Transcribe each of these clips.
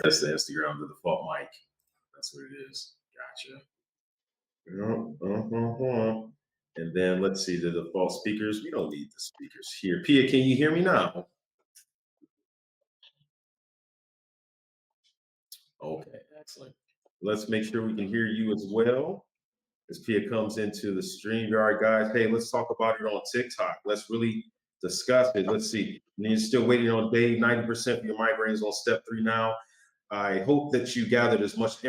That's the Instagram, the default mic. That's what it is. Gotcha. And then let's see the default speakers. We don't need the speakers here. Pia, can you hear me now? Okay, excellent. Let's make sure we can hear you as well. As Pia comes into the StreamYard, guys, hey, let's talk about it on TikTok. Let's really discuss it. Let's see. You're still waiting on Dave, 90% of your migraines on step 3 now. I hope that you gathered as much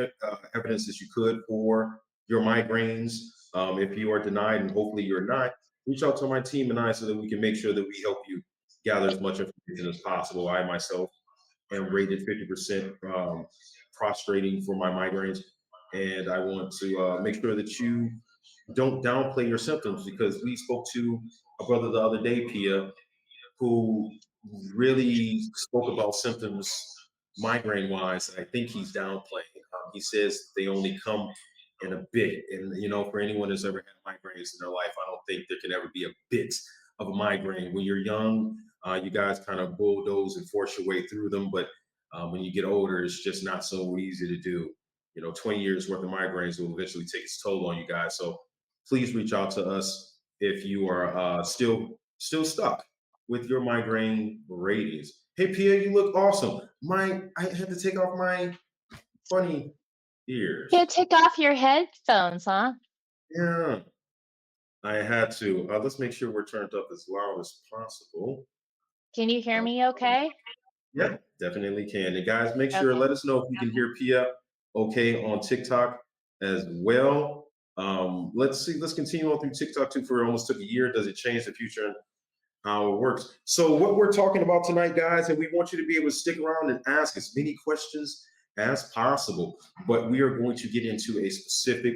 evidence as you could for your migraines. If you are denied, and hopefully you're not, reach out to my team and I so that we can make sure that we help you gather as much information as possible. I myself am rated 50% prostrating for my migraines. And I want to make sure that you don't downplay your symptoms because we spoke to a brother the other day, Pia, who really spoke about symptoms migraine wise. I think he's downplaying. He says they only come in a bit. And, for anyone who's ever had migraines in their life, I don't think there can ever be a bit of a migraine. When you're young, you guys kind of bulldoze and force your way through them. But when you get older, it's just not so easy to do. 20 years worth of migraines will eventually take its toll on you guys. So please reach out to us if you are still stuck with your migraine ratings. Hey Pia, you look awesome. I had to take off my funny ears. Can't take off your headphones, huh? Yeah, I had to. Let's make sure we're turned up as loud as possible. Can you hear Um, me okay? yeah, definitely can. And guys, make sure Okay. let us know if you can hear Pia okay on TikTok as well. Let's see. Let's continue on through TikTok too. For almost took a year. Does it change the future and how it works? So what we're talking about tonight, guys, and we want you to be able to stick around and ask as many questions as possible. But we are going to get into a specific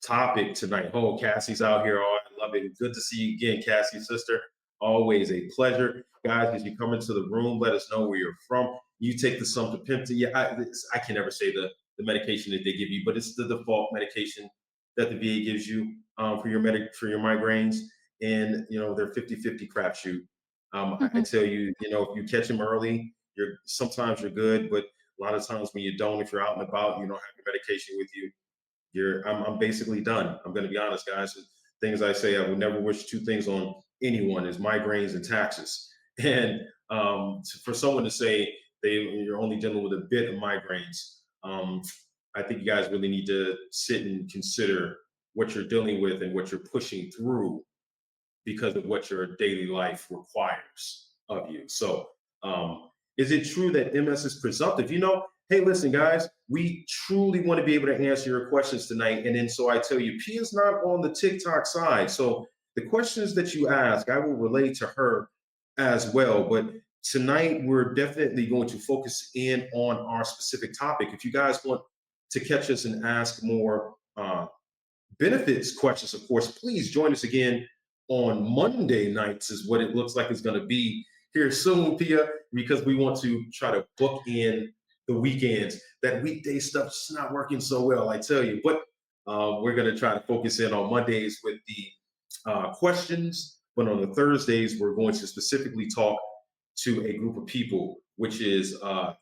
topic tonight. Oh, Cassie's out here. Oh, I love it. Good to see you again, Cassie, sister. Always a pleasure. Guys, as you come into the room, let us know where you're from. You take the Sumpter-Pimpton. Yeah, I can never say the medication that they give you, but it's the default medication that the VA gives you for your migraines. And they're 50-50 crapshoot. I tell you, if you catch them early, sometimes you're good, but a lot of times when you don't, if you're out and about, you don't have your medication with you, I'm basically done. I'm going to be honest, guys. Things I say, I would never wish two things on anyone is migraines and taxes. And for someone to say you're only dealing with a bit of migraines, I think you guys really need to sit and consider what you're dealing with and what you're pushing through because of what your daily life requires of you. So, is it true that MS is presumptive? Hey, listen, guys, we truly want to be able to answer your questions tonight. And then, so I tell you, P is not on the TikTok side. So, the questions that you ask, I will relate to her as well. But tonight, we're definitely going to focus in on our specific topic. If you guys want to catch us and ask more benefits questions, of course, please join us again on Monday nights, is what it looks like it's going to be here soon, Pia, because we want to try to book in the weekends. That weekday stuff's not working so well, I tell you. But we're going to try to focus in on Mondays with the questions. But on the Thursdays, we're going to specifically talk to a group of people, which is our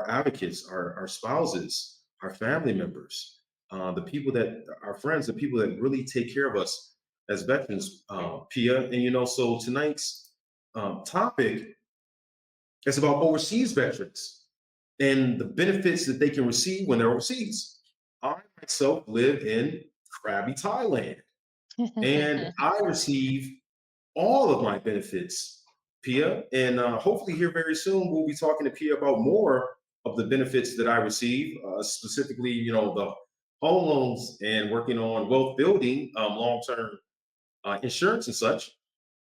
advocates, our spouses, our family members, the people that our friends, the people that really take care of us as veterans, Pia. And so tonight's topic is about overseas veterans and the benefits that they can receive when they're overseas. I myself live in Krabi, Thailand, and I receive all of my benefits, Pia. And hopefully, here very soon, we'll be talking to Pia about more of the benefits that I receive, specifically, the home loans and working on wealth building, long-term insurance and such.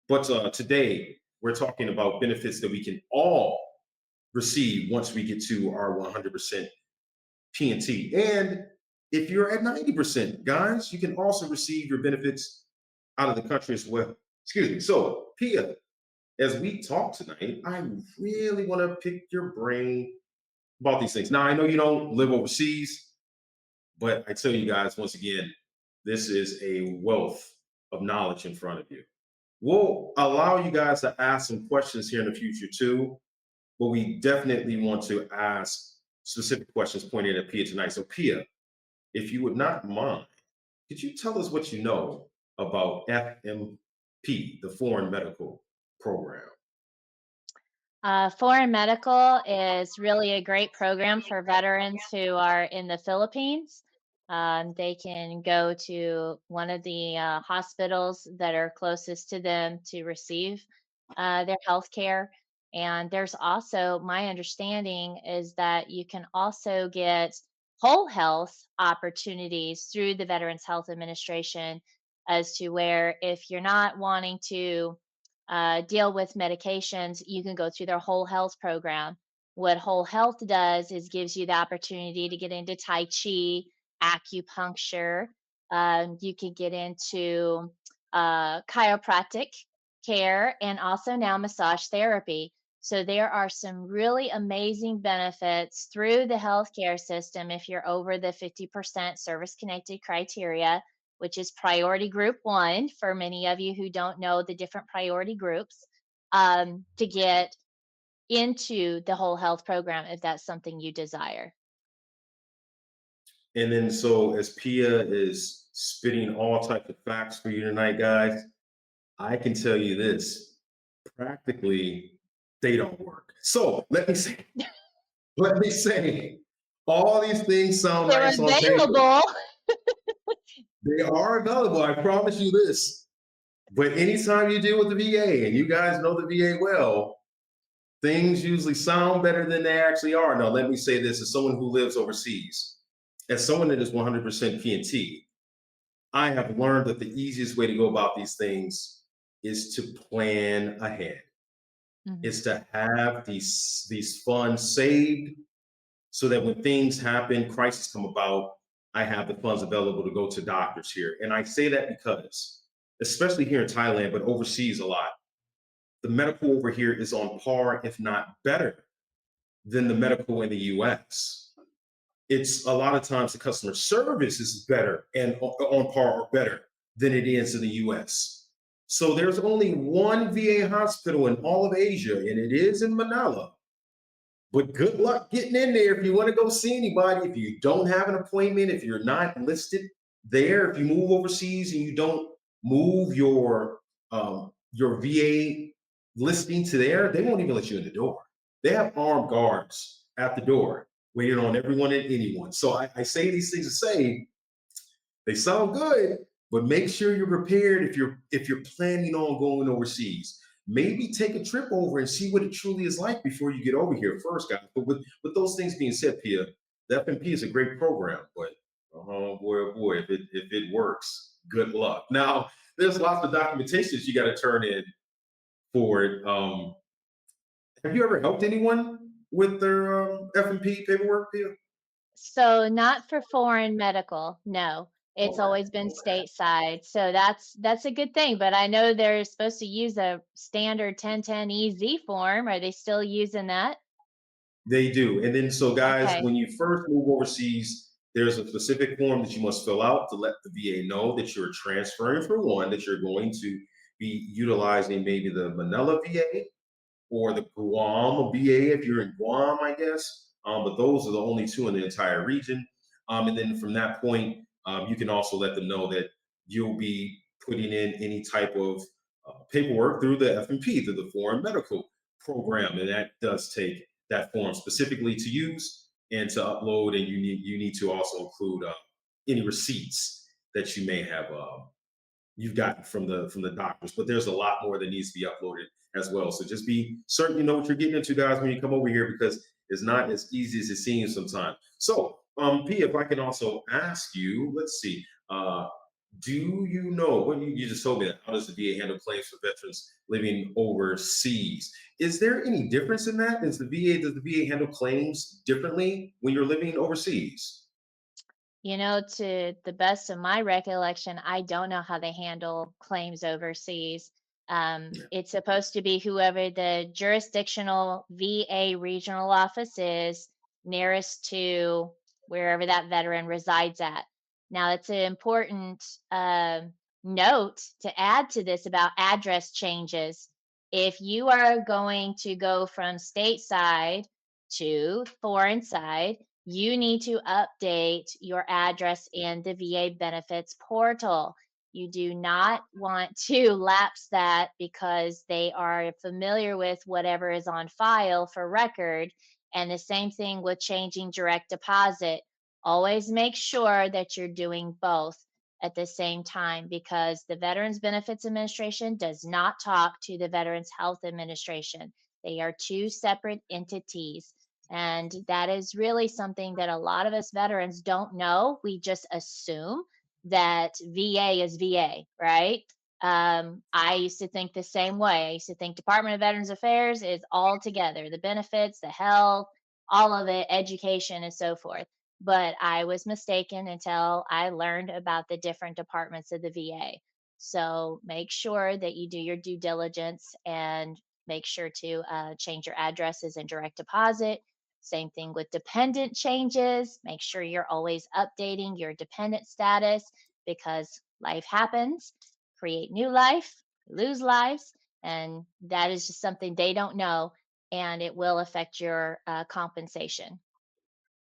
But today, we're talking about benefits that we can all receive once we get to our 100% P&T. And if you're at 90%, guys, you can also receive your benefits out of the country as well. Excuse me. So, Pia, as we talk tonight, I really want to pick your brain about these things. Now, I know you don't live overseas, but I tell you guys, once again, this is a wealth of knowledge in front of you. We'll allow you guys to ask some questions here in the future too. but we definitely want to ask specific questions pointed at Pia tonight. So, Pia, if you would not mind, could you tell us what you know about FMP, the Foreign Medical Program? Foreign Medical is really a great program for veterans who are in the Philippines. They can go to one of the hospitals that are closest to them to receive their health care. And there's also, my understanding is that you can also get whole health opportunities through the Veterans Health Administration, as to where if you're not wanting to deal with medications, you can go through their whole health program. What whole health does is gives you the opportunity to get into Tai Chi, acupuncture. You can get into chiropractic care and also now massage therapy. So there are some really amazing benefits through the healthcare system if you're over the 50% service connected criteria, which is priority group one for many of you who don't know the different priority groups, to get into the whole health program if that's something you desire. And then, so as Pia is spitting all types of facts for you tonight, guys, I can tell you this: practically, they don't work. So let me say, all these things sound They're nice on paper. available. They are available. I promise you this. But anytime you deal with the VA, and you guys know the VA well, things usually sound better than they actually are. Now, let me say this: as someone who lives overseas, as someone that is 100% PNT, I have learned that the easiest way to go about these things is to plan ahead. Mhm. Is to have these funds saved so that when things happen, crises come about, I have the funds available to go to doctors here. And I say that because, especially here in Thailand, but overseas a lot, the medical over here is on par, if not better, than the medical in the US. It's a lot of times the customer service is better and on par or better than it is in the US. So there's only one VA hospital in all of Asia, and it is in Manila. But good luck getting in there if you want to go see anybody. If you don't have an appointment, if you're not listed there, if you move overseas and you don't move your VA listing to there, they won't even let you in the door. They have armed guards at the door waiting on everyone and anyone. So I say these things to say they sound good, but make sure you're prepared if you're planning on going overseas. Maybe take a trip over and see what it truly is like before you get over here first, guys. But with those things being said, Pia, the FMP is a great program, but oh boy, if it works, good luck. Now, there's lots of documentations you got to turn in for it. Have you ever helped anyone with their FMP paperwork, Pia? So not for foreign medical, no. It's Okay. always been stateside. So that's a good thing. But I know they're supposed to use a standard 1010 EZ form. Are they still using that? They do. And then, so guys, Okay. when you first move overseas, there's a specific form that you must fill out to let the VA know that you're transferring, for one, that you're going to be utilizing maybe the Manila VA or the Guam VA if you're in Guam, I guess. But those are the only two in the entire region. And then from that point, you can also let them know that you'll be putting in any type of paperwork through the FMP, through the Foreign Medical Program, and that does take that form specifically to use and to upload. And you need to also include any receipts that you may have you've gotten from the doctors. But there's a lot more that needs to be uploaded as well. So just be certain you know what you're getting into, guys, when you come over here, because it's not as easy as it seems sometimes. So, P, if I can also ask you, let's see, do you know what you just told me that how does the VA handle claims for veterans living overseas? Is there any difference in that? Does the VA handle claims differently when you're living overseas? To the best of my recollection, I don't know how they handle claims overseas. It's supposed to be whoever the jurisdictional VA regional office is nearest to wherever that veteran resides at. Now, it's an important note to add to this about address changes. if you are going to go from stateside to foreign side, you need to update your address in the VA benefits portal. You do not want to lapse that because they are familiar with whatever is on file for record. And the same thing with changing direct deposit. Always make sure that you're doing both at the same time because the Veterans Benefits Administration does not talk to the Veterans Health Administration. They are two separate entities. And that is really something that a lot of us veterans don't know. We just assume that VA is VA, right? I used to think the same way. I used to think Department of Veterans Affairs is all together, the benefits, the health, all of it, education, and so forth. But I was mistaken until I learned about the different departments of the VA. So make sure that you do your due diligence and make sure to change your addresses and direct deposit. Same thing with dependent changes. Make sure you're always updating your dependent status because life happens, create new life, lose lives, and that is just something they don't know, and it will affect your compensation.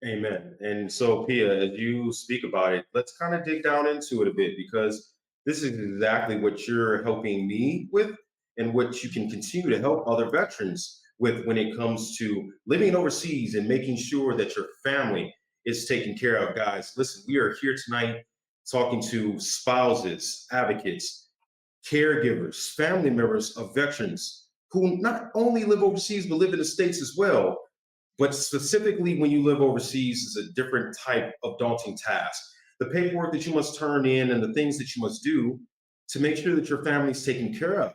Amen. And so, Pia, as you speak about it, let's kind of dig down into it a bit because this is exactly what you're helping me with and what you can continue to help other veterans with when it comes to living overseas and making sure that your family is taken care of. Guys, listen, we are here tonight talking to spouses, advocates, caregivers, family members of veterans who not only live overseas but live in the States as well. But specifically, when you live overseas, is a different type of daunting task. The paperwork that you must turn in and the things that you must do to make sure that your family is taken care of.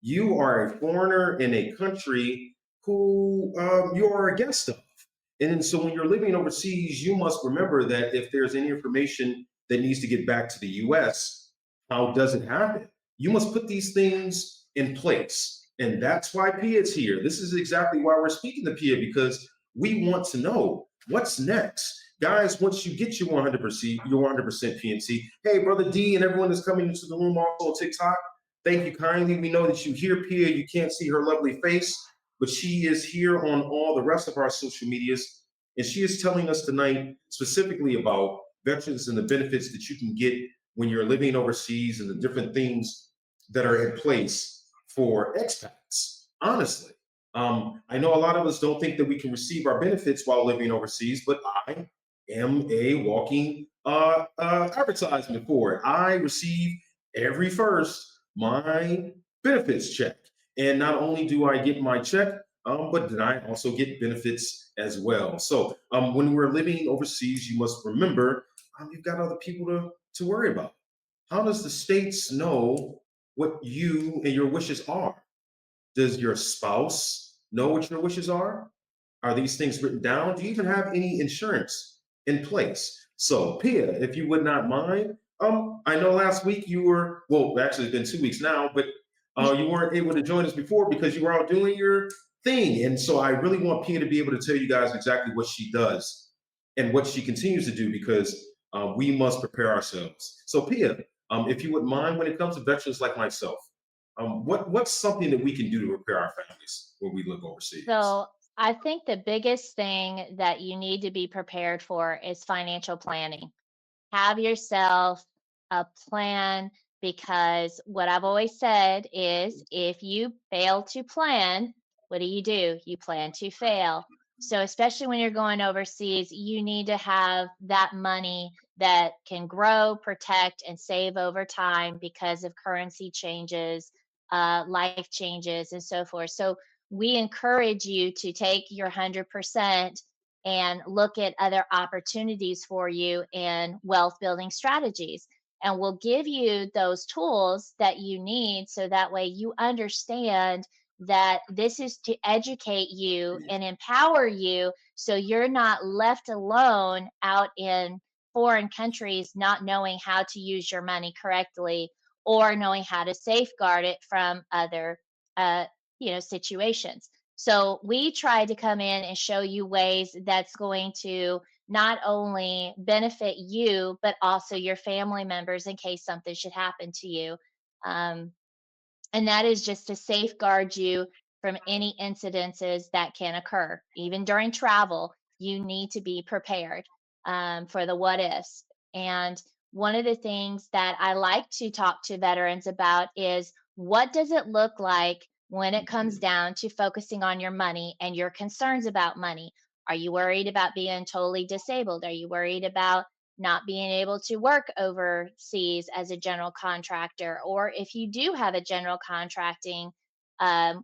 You are a foreigner in a country who you are a guest of. And so when you're living overseas, you must remember that if there's any information that needs to get back to the US, how does it happen? You must put these things in place. And that's why Pia is here. This is exactly why we're speaking to Pia because we want to know what's next. Guys, once you get your 100% PNC, hey, Brother D and everyone that's coming into the room also on TikTok, thank you kindly. We know that you hear Pia, you can't see her lovely face, but she is here on all the rest of our social medias. And she is telling us tonight specifically about veterans and the benefits that you can get when you're living overseas and the different things that are in place for expats. Honestly, I know a lot of us don't think that we can receive our benefits while living overseas, but I am a walking advertisement for it. I receive every first my benefits check. And not only do I get my check, but then I also get benefits as well. So when we're living overseas, you must remember you've got other people to worry about. How does the states know what you and your wishes are? Does your spouse know what your wishes are? Are these things written down? Do you even have any insurance in place? So, Pia, if you would not mind, I know last week you were, well, actually, it's been 2 weeks now, but you weren't able to join us before because you were out doing your thing. And so I really want Pia to be able to tell you guys exactly what she does and what she continues to do because we must prepare ourselves. So, Pia, if you would mind, when it comes to veterans like myself, what's something that we can do to prepare our families when we live overseas? So I think the biggest thing that you need to be prepared for is financial planning. Have yourself a plan because what I've always said is if you fail to plan, what do? You plan to fail. So, especially when you're going overseas, you need to have that money that can grow, protect, and save over time because of currency changes, life changes, and so forth. So, we encourage you to take your 100% and look at other opportunities for you in wealth building strategies. And we'll give you those tools that you need so that way you understand that this is to educate you and empower you so you're not left alone out in foreign countries not knowing how to use your money correctly or knowing how to safeguard it from other uh, situations. So we try to come in and show you ways that's going to not only benefit you, but also your family members in case something should happen to you. Um, And that is just to safeguard you from any incidences that can occur. Even during travel, you need to be prepared for the what ifs. And one of the things that I like to talk to veterans about is what does it look like when it comes Mhm. down to focusing on your money and your concerns about money? Are you worried about being totally disabled? Are you worried about not being able to work overseas as a general contractor? Or if you do have a general contracting,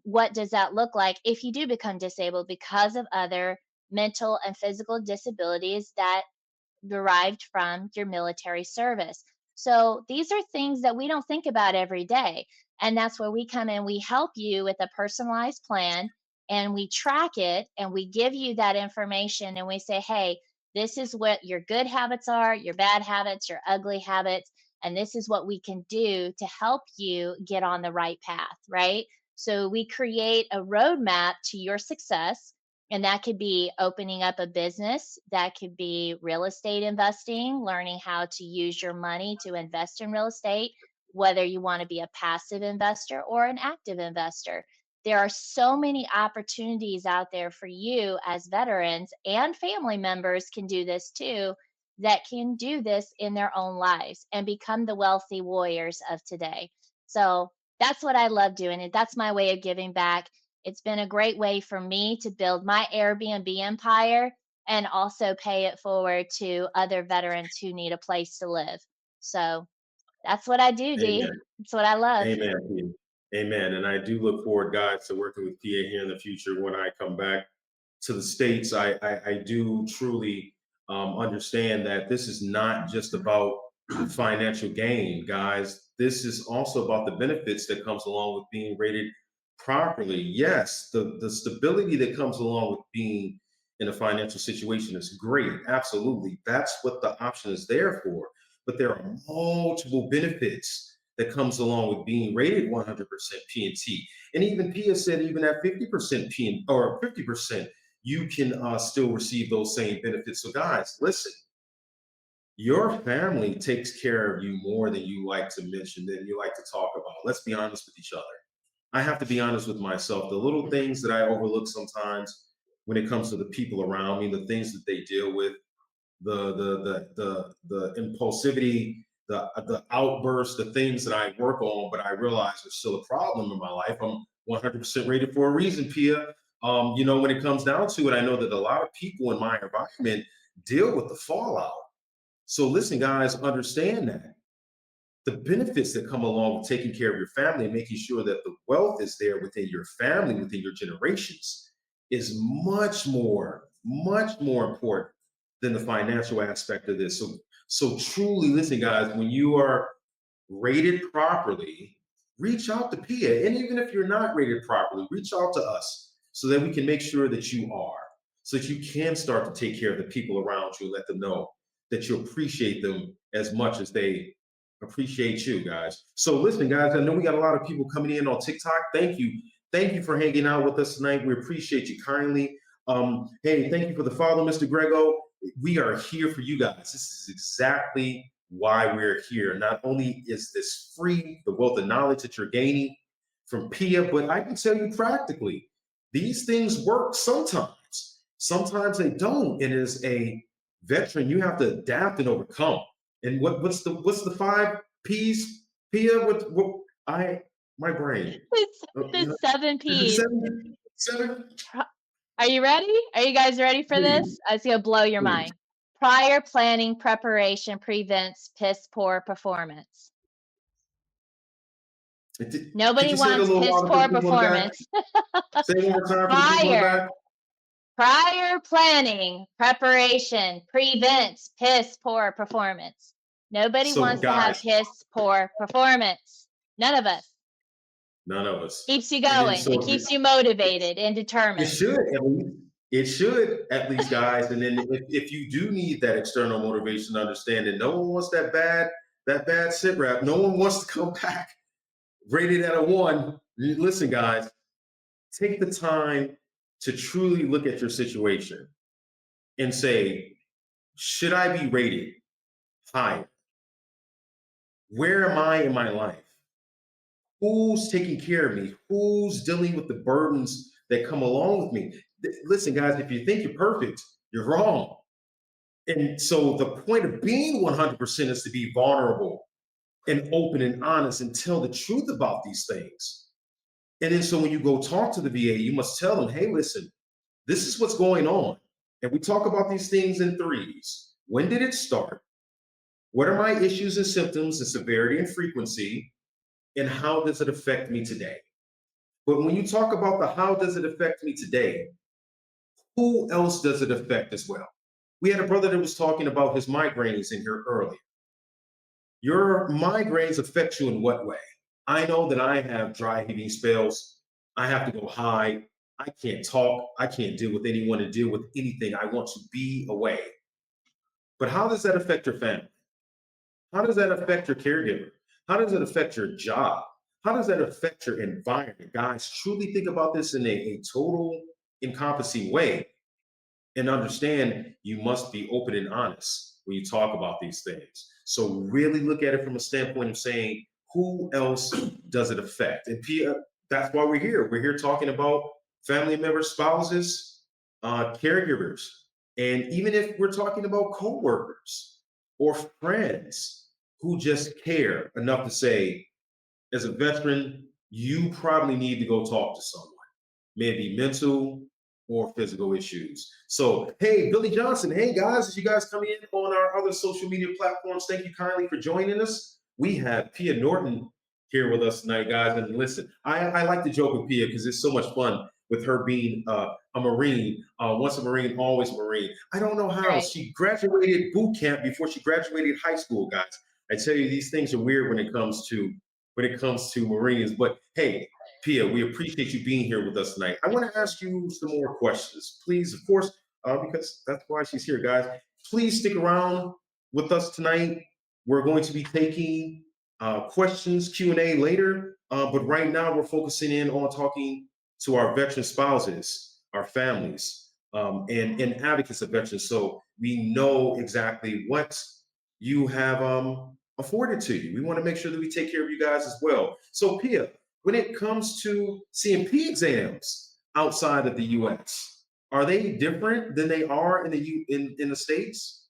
what does that look like if you do become disabled because of other mental and physical disabilities that derived from your military service? So these are things that we don't think about every day. And that's where we come in. We help you with a personalized plan and we track it and we give you that information and we say, hey, this is what your good habits are, your bad habits, your ugly habits. And this is what we can do to help you get on the right path, right? So we create a roadmap to your success, and that could be opening up a business, that could be real estate investing, learning how to use your money to invest in real estate, whether you want to be a passive investor or an active investor. There are so many opportunities out there for you as veterans, and family members can do this too, that can do this in their own lives and become the wealthy warriors of today. So that's what I love doing. And that's my way of giving back. It's been a great way for me to build my Airbnb empire and also pay it forward to other veterans who need a place to live. So that's what I do, Dee. Amen. It's what I love. Amen. Pia. Amen. And I do look forward, guys, to working with PA here in the future when I come back to the States. I do truly understand that this is not just about financial gain, guys. This is also about the benefits that comes along with being rated properly. Yes, the stability that comes along with being in a financial situation is great. Absolutely. That's what the option is there for. But there are multiple benefits that comes along with being rated 100% PNT. And even Pia said, even at 50% PN or 50%, you can still receive those same benefits. So, guys, listen, your family takes care of you more than you like to mention, than you like to talk about. Let's be honest with each other. I have to be honest with myself. The little things that I overlook sometimes when it comes to the people around me, the things that they deal with, the impulsivity, the outbursts, the things that I work on, but I realize there's still a problem in my life. I'm 100% rated for a reason, Pia. When it comes down to it, I know that a lot of people in my environment deal with the fallout. So listen, guys, understand that the benefits that come along with taking care of your family and making sure that the wealth is there within your family, within your generations, is much more important than the financial aspect of this. So truly listen, guys, when you are rated properly, reach out to Pia. And even if you're not rated properly, reach out to us so that we can make sure that you are, so that you can start to take care of the people around you and let them know that you appreciate them as much as they appreciate you, guys. So listen, guys, I know we got a lot of people coming in on TikTok. Thank you. Thank you for hanging out with us tonight. We appreciate you kindly. Hey, thank you for the follow, Mr. Grego. We are here for you guys. This is exactly why we're here. Not only is this free, the wealth of knowledge that you're gaining from Pia, but I can tell you practically, these things work sometimes. Sometimes they don't. And as a veteran, you have to adapt and overcome. And what's the five P's, Pia? What I my brain. It's You the know, seven is it P's. seven? Seven? Are you ready? Are you guys ready for Please, this? It's going to blow your please. mind. Prior planning preparation prevents piss poor performance. Could Nobody you say it a wants little piss louder for the poor people in the back? performance. Say it one more time for the people in the Prior back. Prior planning, preparation prevents piss poor performance. Nobody So, wants to have guys, piss poor performance. None of us. none of us. Keeps you And then going. It so keeps you motivated and it determined. should at least. It should at least, guys. And then if you do need that external motivation, understand that no one wants that bad sit rep. No one wants to come back rated at a 1. Listen, guys, take the time to truly look at your situation and say, should I be rated higher? Where am I in my life? Who's taking care of me? Who's dealing with the burdens that come along with me? Listen, guys, if you think you're perfect, you're wrong. And so the point of being 100% is to be vulnerable and open and honest and tell the truth about these things. And then so when you go talk to the VA, you must tell them, hey, listen, this is what's going on. And we talk about these things in threes. When did it start? What are my issues and symptoms and severity and frequency? And how does it affect me today? But when you talk about the how does it affect me today, who else does it affect as well? We had a brother that was talking about his migraines in here earlier. Your migraines affect you in what way? I know that I have dry heaving spells. I have to go hide. I can't talk. I can't deal with anyone and deal with anything. I want to be away. But how does that affect your family? How does that affect your caregiver? How does it affect your job? How does that affect your environment? Guys, truly think about this in a total encompassing way and understand you must be open and honest when you talk about these things. So really look at it from a standpoint of saying, who else does it affect? And Pia, that's why we're here. We're here talking about family members, spouses, caregivers, and even if we're talking about coworkers or friends who just care enough to say, as a veteran, you probably need to go talk to someone, maybe mental or physical issues. So, hey, Billy Johnson, hey guys, as you guys come in on our other social media platforms, thank you kindly for joining us. We have Pia Norton here with us tonight, guys. And listen, I like to joke with Pia because it's so much fun with her being a Marine, once a Marine, always a Marine. I don't know how Right. she graduated boot camp before she graduated high school, guys. I tell you, these things are weird when it comes to Marines. But hey, Pia, we appreciate you being here with us tonight. I want to ask you some more questions, please. Of course, because that's why she's here, guys. Please stick around with us tonight. We're going to be taking questions, Q&A later, but right now we're focusing in on talking to our veteran spouses, our families, and advocates of veterans, so we know exactly what you have afforded to you. We want to make sure that we take care of you guys as well. So, Pia, when it comes to CMP exams outside of the U.S., are they different than they are in the States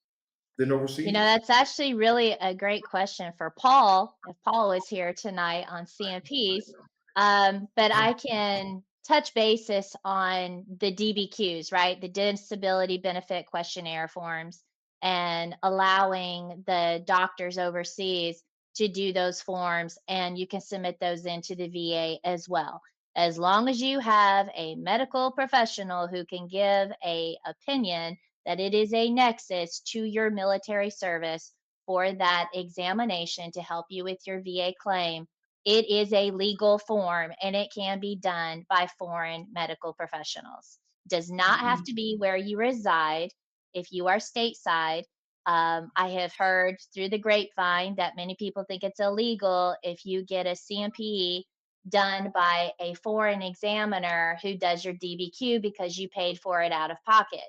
than overseas? That's actually really a great question for Paul, if Paul was here tonight on CMPs. But I can touch basis on the DBQs, right? The Disability Benefit Questionnaire forms, and allowing the doctors overseas to do those forms, and you can submit those into the VA as well. As long as you have a medical professional who can give a opinion that it is a nexus to your military service for that examination to help you with your VA claim, it is a legal form and it can be done by foreign medical professionals. Does not have to be where you reside. If you are stateside, I have heard through the grapevine that many people think it's illegal if you get a CMP done by a foreign examiner who does your DBQ because you paid for it out of pocket.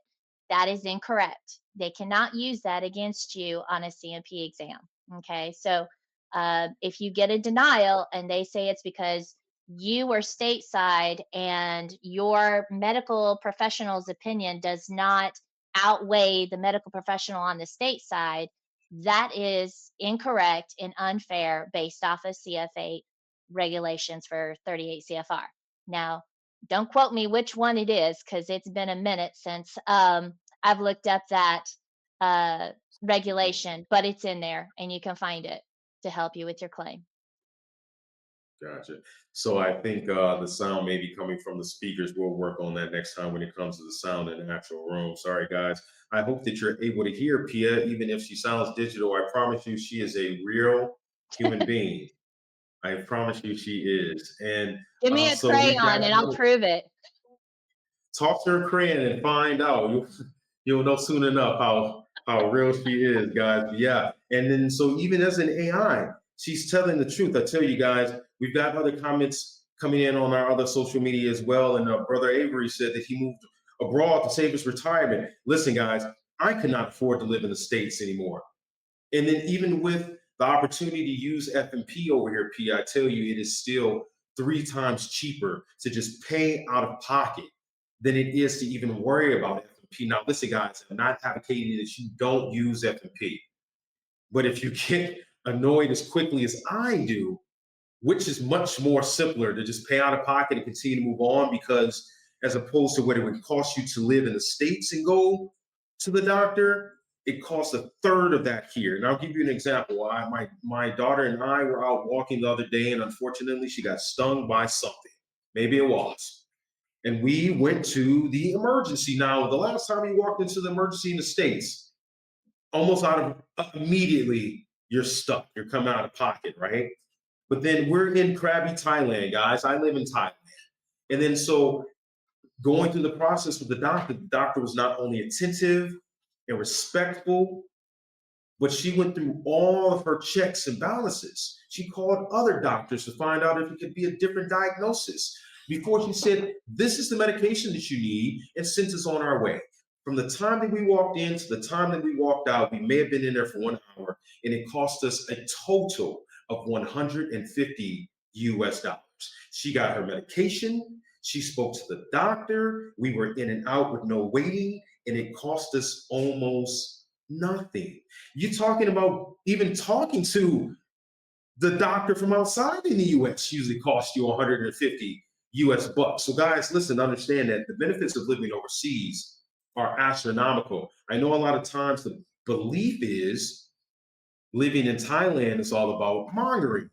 That is incorrect. They cannot use that against you on a CMP exam. Okay. So if you get a denial and they say it's because you were stateside and your medical professional's opinion does not outweigh the medical professional on the state side, that is incorrect and unfair based off of CFA regulations for 38 CFR. Now, don't quote me which one it is because it's been a minute since I've looked up that uh, regulation, but it's in there and you can find it to help you with your claim. Gotcha. So I think the sound may be coming from the speakers. We'll work on that next time when it comes to the sound in the actual room. Sorry, guys. I hope that you're able to hear Pia, even if she sounds digital. I promise you, she is a real human being. I promise you, she is. And Give me a so we've got crayon and I'll prove it. talk to her crayon and find out. You'll know soon enough how real she is, guys. Yeah. And then so even as an AI, she's telling the truth. I tell you guys, we've got other comments coming in on our other social media as well. And Brother Avery said that he moved abroad to save his retirement. Listen, guys, I could not afford to live in the States anymore. And then even with the opportunity to use F&P over here, P, I tell you, it is still 3 times cheaper to just pay out of pocket than it is to even worry about F&P. Now, listen, guys, I'm not advocating that you don't use F&P, but if you get annoyed as quickly as I do, which is much more simpler to just pay out of pocket and continue to move on, because as opposed to what it would cost you to live in the States and go to the doctor, it costs a third of that here. And I'll give you an example. My daughter and I were out walking the other day, and unfortunately, she got stung by something, maybe a wasp. And we went to the emergency. Now, the last time we walked into the emergency in the States, almost out of immediately, you're stuck. You're coming out of pocket, right? But then we're in Krabi, Thailand, guys. I live in Thailand. And then so going through the process with the doctor was not only attentive and respectful, but she went through all of her checks and balances. She called other doctors to find out if it could be a different diagnosis before she said, this is the medication that you need, and sent us on our way. From the time that we walked in to the time that we walked out, we may have been in there for 1 hour, and it cost us a total of 150 US dollars. She got her medication, she spoke to the doctor, we were in and out with no waiting, and it cost us almost nothing. You're talking about even talking to the doctor from outside in the US usually costs you 150 US bucks. So guys, listen, understand that the benefits of living overseas are astronomical. I know a lot of times the belief is living in Thailand is all about mongering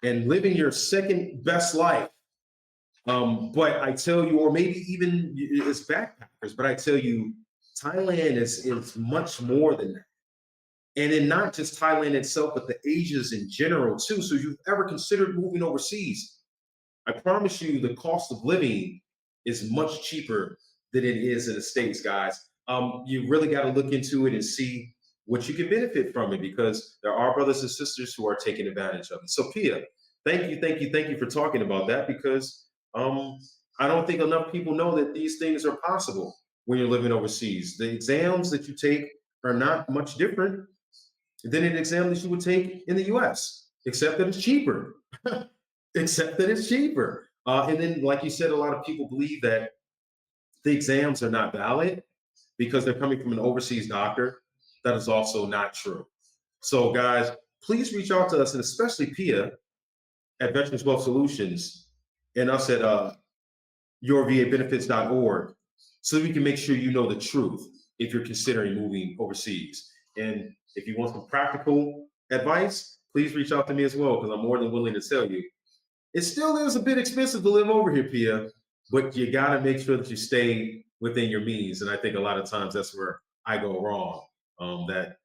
and living your second best life. But I tell you, or maybe even it's backpackers, but I tell you, Thailand is much more than that. And then not just Thailand itself, but the Asias in general too. So if you've ever considered moving overseas, I promise you the cost of living is much cheaper than it is in the States, guys. You really got to look into it and see what you can benefit from it, because there are brothers and sisters who are taking advantage of it. So Pia, thank you for talking about that, because I don't think enough people know that these things are possible when you're living overseas. The exams that you take are not much different than an exam that you would take in the US, except that it's cheaper. Except that it's cheaper. And then, like you said, a lot of people believe that the exams are not valid because they're coming from an overseas doctor. That is also not true. So, guys, please reach out to us, and especially Pia at Veterans Wealth Solutions and us at yourvabenefits.org, so we can make sure you know the truth if you're considering moving overseas. And if you want some practical advice, please reach out to me as well, because I'm more than willing to tell you. It still is a bit expensive to live over here, Pia, but you got to make sure that you stay within your means. And I think a lot of times that's where I go wrong. That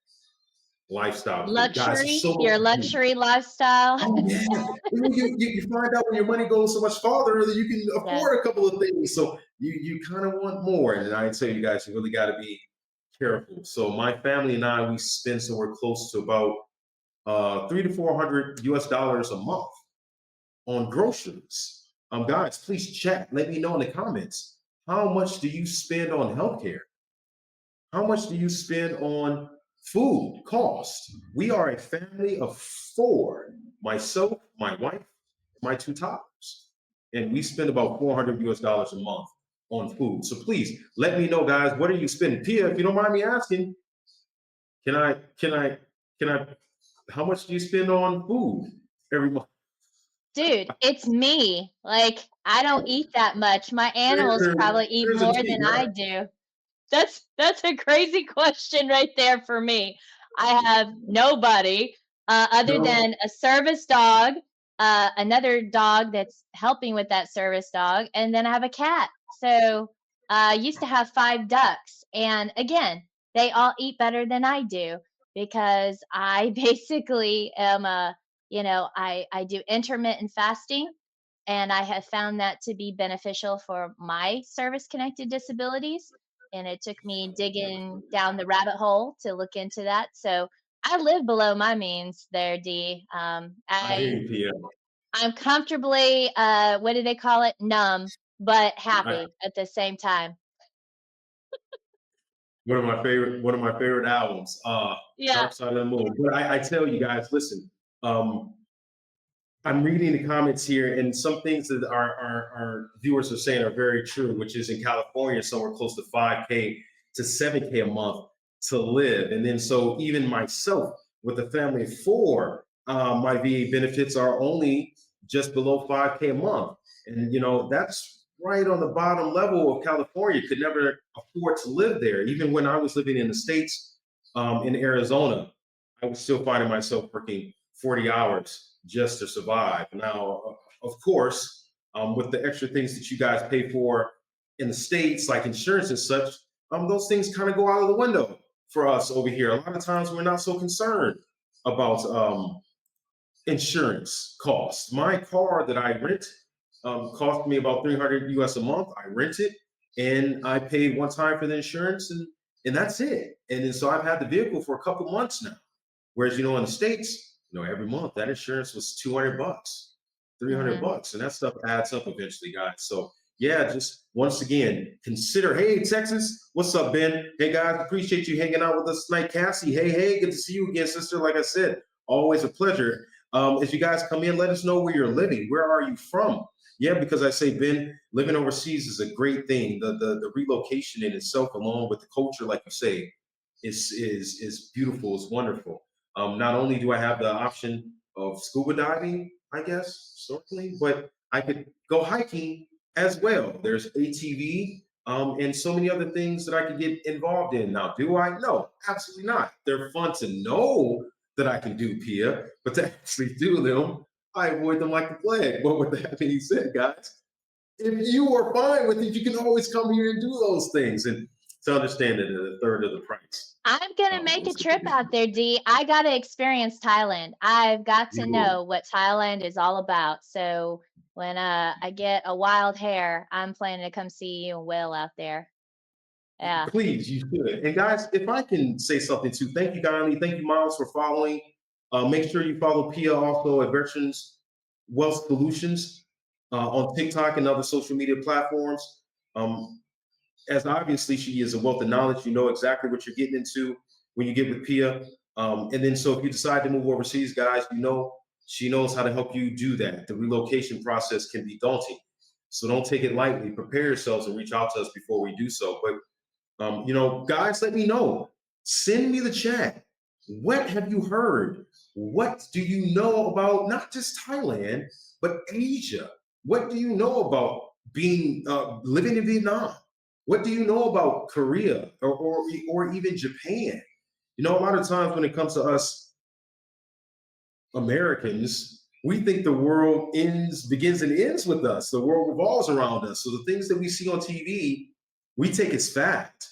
lifestyle, because guys, it's Luxury, so your much money. luxury lifestyle. Oh yeah, you find out when your money goes so much farther that you can Yes. afford a couple of things. So you kind of want more, and I tell you guys, you really got to be careful. So my family and I, we spend somewhere close to about 300 to 400 US dollars a month on groceries. Guys, please chat. Let me know in the comments. How much do you spend on healthcare? How much do you spend on food cost? We are a family of 4, myself, my wife, my 2 toddlers. And we spend about 400 US dollars a month on food. So please let me know, guys, what are you spending? Pia, if you don't mind me asking, can I, how much do you spend on food every month? Dude, it's me. Like, I don't eat that much. My animals probably eat There's a more T, than I right? do. That's a crazy question right there for me. I have nobody other No. than a service dog, another dog that's helping with that service dog, and then I have a cat. So I used to have 5 ducks, and again, they all eat better than I do because I basically am a, I do intermittent fasting, and I have found that to be beneficial for my service connected disabilities, and it took me digging down the rabbit hole to look into that. So I live below my means there, D. I hear you, Pia. I'm comfortably, what do they call it? Numb, but I, happy at the same time. one of my favorite albums, Yeah. Dark Side of the Moon. But I tell you guys, listen, um, I'm reading the comments here, and some things that our viewers are saying are very true, which is in California, somewhere close to 5K to 7K a month to live. And then, so even myself, with a family of four, my VA benefits are only just below 5K a month. And, that's right on the bottom level of California. Could never afford to live there. Even when I was living in the States, in Arizona, I was still finding myself working 40 hours just to survive. Now, of course, with the extra things that you guys pay for in the States, like insurance and such, those things kind of go out of the window for us over here. A lot of times we're not so concerned about insurance costs. My car that I rent cost me about 300 US a month. I rent it and I pay one time for the insurance, and that's it. And then so I've had the vehicle for a couple months now. Whereas, in the States, every month that insurance was 200 bucks, 300 Hmm. bucks, and that stuff adds up eventually, guys. So yeah, just once again, consider, hey, Texas, what's up, Ben? Hey guys, appreciate you hanging out with us tonight. Cassie, hey, good to see you again, sister. Like I said, always a pleasure. As you guys come in, let us know where you're living. Where are you from? Yeah, because I say, Ben, living overseas is a great thing. The relocation in itself, along with the culture, like you say, is beautiful. It's wonderful. Not only do I have the option of scuba diving, I guess, snorkeling, but I could go hiking as well. There's ATV, and so many other things that I could get involved in. Now, do I? No, absolutely not. They're fun to know that I can do, Pia, but to actually do them, I avoid them like the plague. But with that being said, guys, if you are fine with it, you can always come here and do those things. And to understand it at a third of the price. I'm gonna make a Once trip again, out there, D. I gotta experience Thailand. I've got to you know what Thailand is all about. So when I get a wild hair, I'm planning to come see you and Will out there. Yeah. please, you should. And guys, if I can say something too, thank you, Donnie. Thank you, Miles, for following. Make sure you follow Pia also at Veterans Wealth Solutions on TikTok and other social media platforms. Um, as obviously she is a wealth of knowledge, you know exactly what you're getting into when you get with Pia. And then, so if you decide to move overseas, guys, she knows how to help you do that. The relocation process can be daunting, so don't take it lightly. Prepare yourselves and reach out to us before we do so. But guys, let me know. Send me the chat. What have you heard? What do you know about not just Thailand, but Asia? What do you know about being living in Vietnam? What do you know about Korea or even Japan? A lot of times when it comes to us Americans, we think the world begins and ends with us. The world revolves around us. So the things that we see on TV, we take as fact.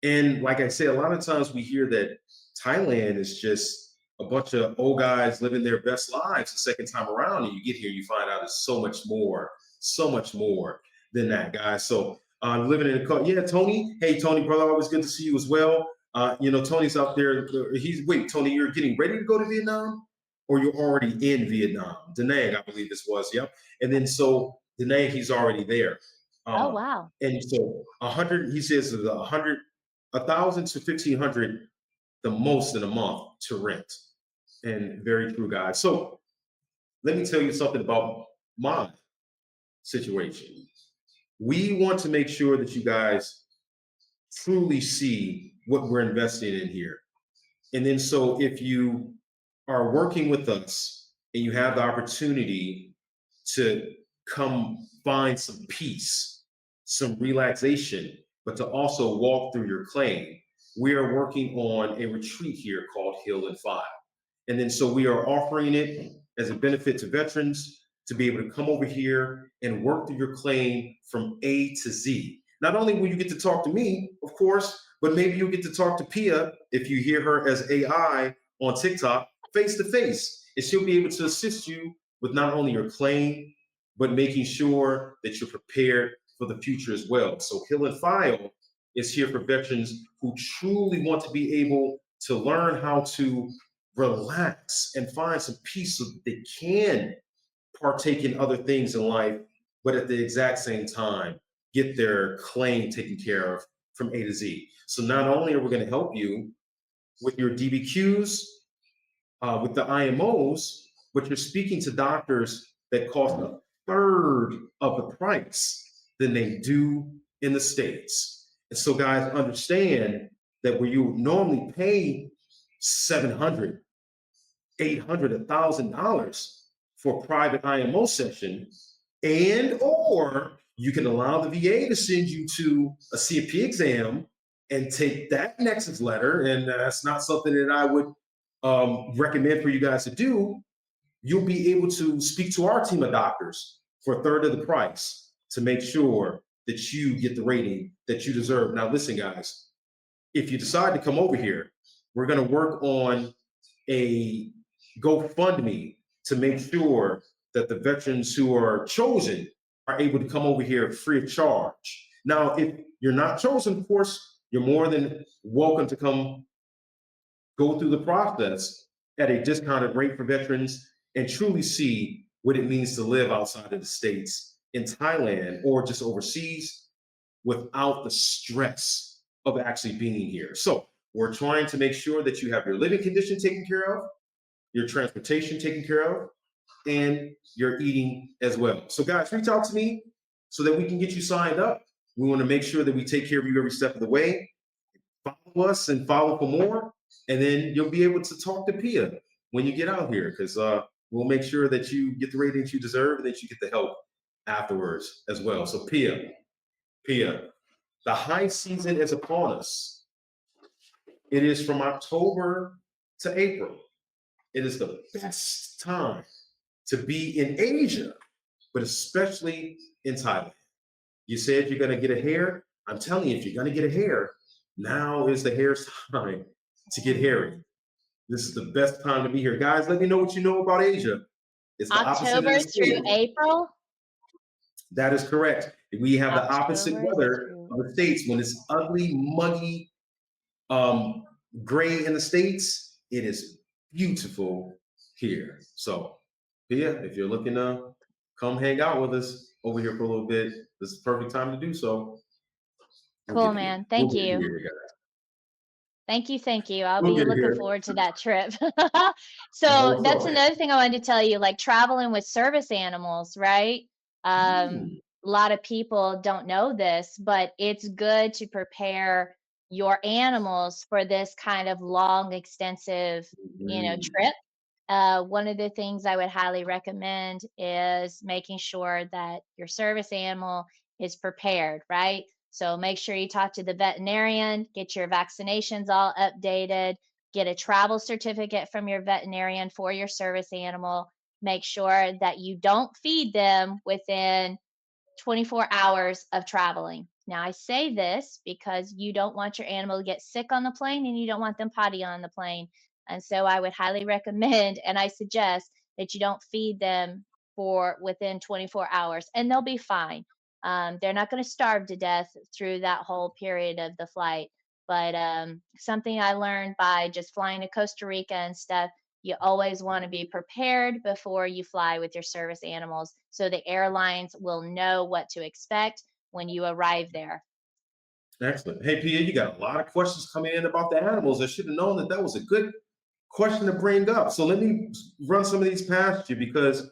And like I say, a lot of times we hear that Thailand is just a bunch of old guys living their best lives the second time around. And you get here, you find out it's so much more than that, guys. So living in a car. Yeah, Tony. Hey, Tony, brother, always good to see you as well. Tony's out there. Wait, Tony, you're getting ready to go to Vietnam or you're already in Vietnam? Da Nang, I believe this was. Yep. And then so Da Nang, he's already there. Oh Um, wow. and so 100, he says, 1,000 to 1,500 the most in a month to rent. And very true, guys. So let me tell you something about my situation. We want to make sure that you guys truly see what we're investing in here. And then, so if you are working with us and you have the opportunity to come find some peace, some relaxation, but to also walk through your claim, we are working on a retreat here called Heal and File. And then, so we are offering it as a benefit to veterans to be able to come over here and work through your claim from A to Z. Not only will you get to talk to me, of course, but maybe you'll get to talk to Pia if you hear her as AI on TikTok face to face. And she'll be able to assist you with not only your claim, but making sure that you're prepared for the future as well. So Heal and File is here for veterans who truly want to be able to learn how to relax and find some peace so that they can partake in other things in life, but at the exact same time, get their claim taken care of from A to Z. So not only are we going to help you with your DBQs, with the IMOs, but you're speaking to doctors that cost a third of the price than they do in the States. And so guys, understand that where you normally pay 700, 800, $1,000 for a private IMO session, and or you can allow the VA to send you to a CFP exam and take that nexus letter, and that's not something that I would recommend for you guys to do. You'll be able to speak to our team of doctors for a third of the price to make sure that you get the rating that you deserve. Now, listen, guys, if you decide to come over here, we're going to work on a GoFundMe to make sure that the veterans who are chosen are able to come over here free of charge. Now, if you're not chosen, of course, you're more than welcome to come go through the process at a discounted rate for veterans and truly see what it means to live outside of the States in Thailand or just overseas without the stress of actually being here. So we're trying to make sure that you have your living condition taken care of, your transportation taken care of, and your eating as well. So guys, reach out to me so that we can get you signed up. We want to make sure that we take care of you every step of the way. Follow us and follow for more, and then you'll be able to talk to Pia when you get out here, because we'll make sure that you get the ratings you deserve and that you get the help afterwards as well. So Pia, the high season is upon us. It is from October to April. It is the best time to be in Asia, but especially in Thailand. You said you're going to get a hair. I'm telling you, if you're going to get a hair, now is the hair's time to get hairy. This is the best time to be here. Guys, let me know what you know about Asia. It's the opposite of October the through States. April? That is correct. We have the opposite October weather through- of the States. When it's ugly, muggy, gray in the States, it is beautiful here. So, yeah, if you're looking to come hang out with us over here for a little bit, this is the perfect time to do so. Cool, man. Thank you. Thank you. Thank you. I'll We'll be get looking here. forward to that trip. No So that's problem. another thing I wanted to tell you, like traveling with service animals, right? Mm. A lot of people don't know this, but it's good to prepare your animals for this kind of long, extensive, Mm. trip. One of the things I would highly recommend is making sure that your service animal is prepared, right? So make sure you talk to the veterinarian, get your vaccinations all updated, get a travel certificate from your veterinarian for your service animal. Make sure that you don't feed them within 24 hours of traveling. Now, I say this because you don't want your animal to get sick on the plane and you don't want them potty on the plane. And so I would highly recommend and I suggest that you don't feed them for within 24 hours and they'll be fine. They're not going to starve to death through that whole period of the flight. But something I learned by just flying to Costa Rica and stuff, you always want to be prepared before you fly with your service animals so the airlines will know what to expect when you arrive there. Excellent. Hey, Pia, you got a lot of questions coming in about the animals. I should have known that that was a good question to bring up. So let me run some of these past you because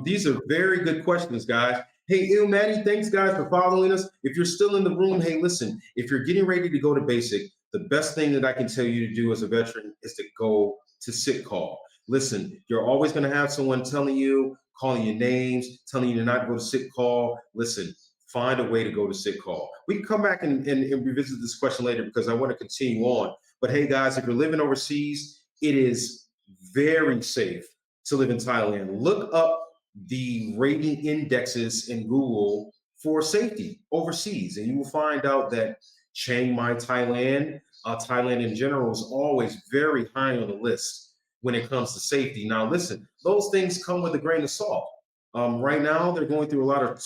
these are very good questions, guys. Hey, Il Maddie, thanks, guys, for following us. If you're still in the room, hey, listen, if you're getting ready to go to basic, the best thing that I can tell you to do as a veteran is to go to sick call. Listen, you're always going to have someone telling you, calling you names, telling you to not go to sick call. Listen, find a way to go to sick call. We can come back and revisit this question later because I want to continue on. But hey, guys, if you're living overseas, it is very safe to live in Thailand. Look up the rating indexes in Google for safety overseas, and you will find out that Chiang Mai, Thailand, Thailand in general is always very high on the list when it comes to safety. Now, listen, those things come with a grain of salt. Right now, they're going through a lot of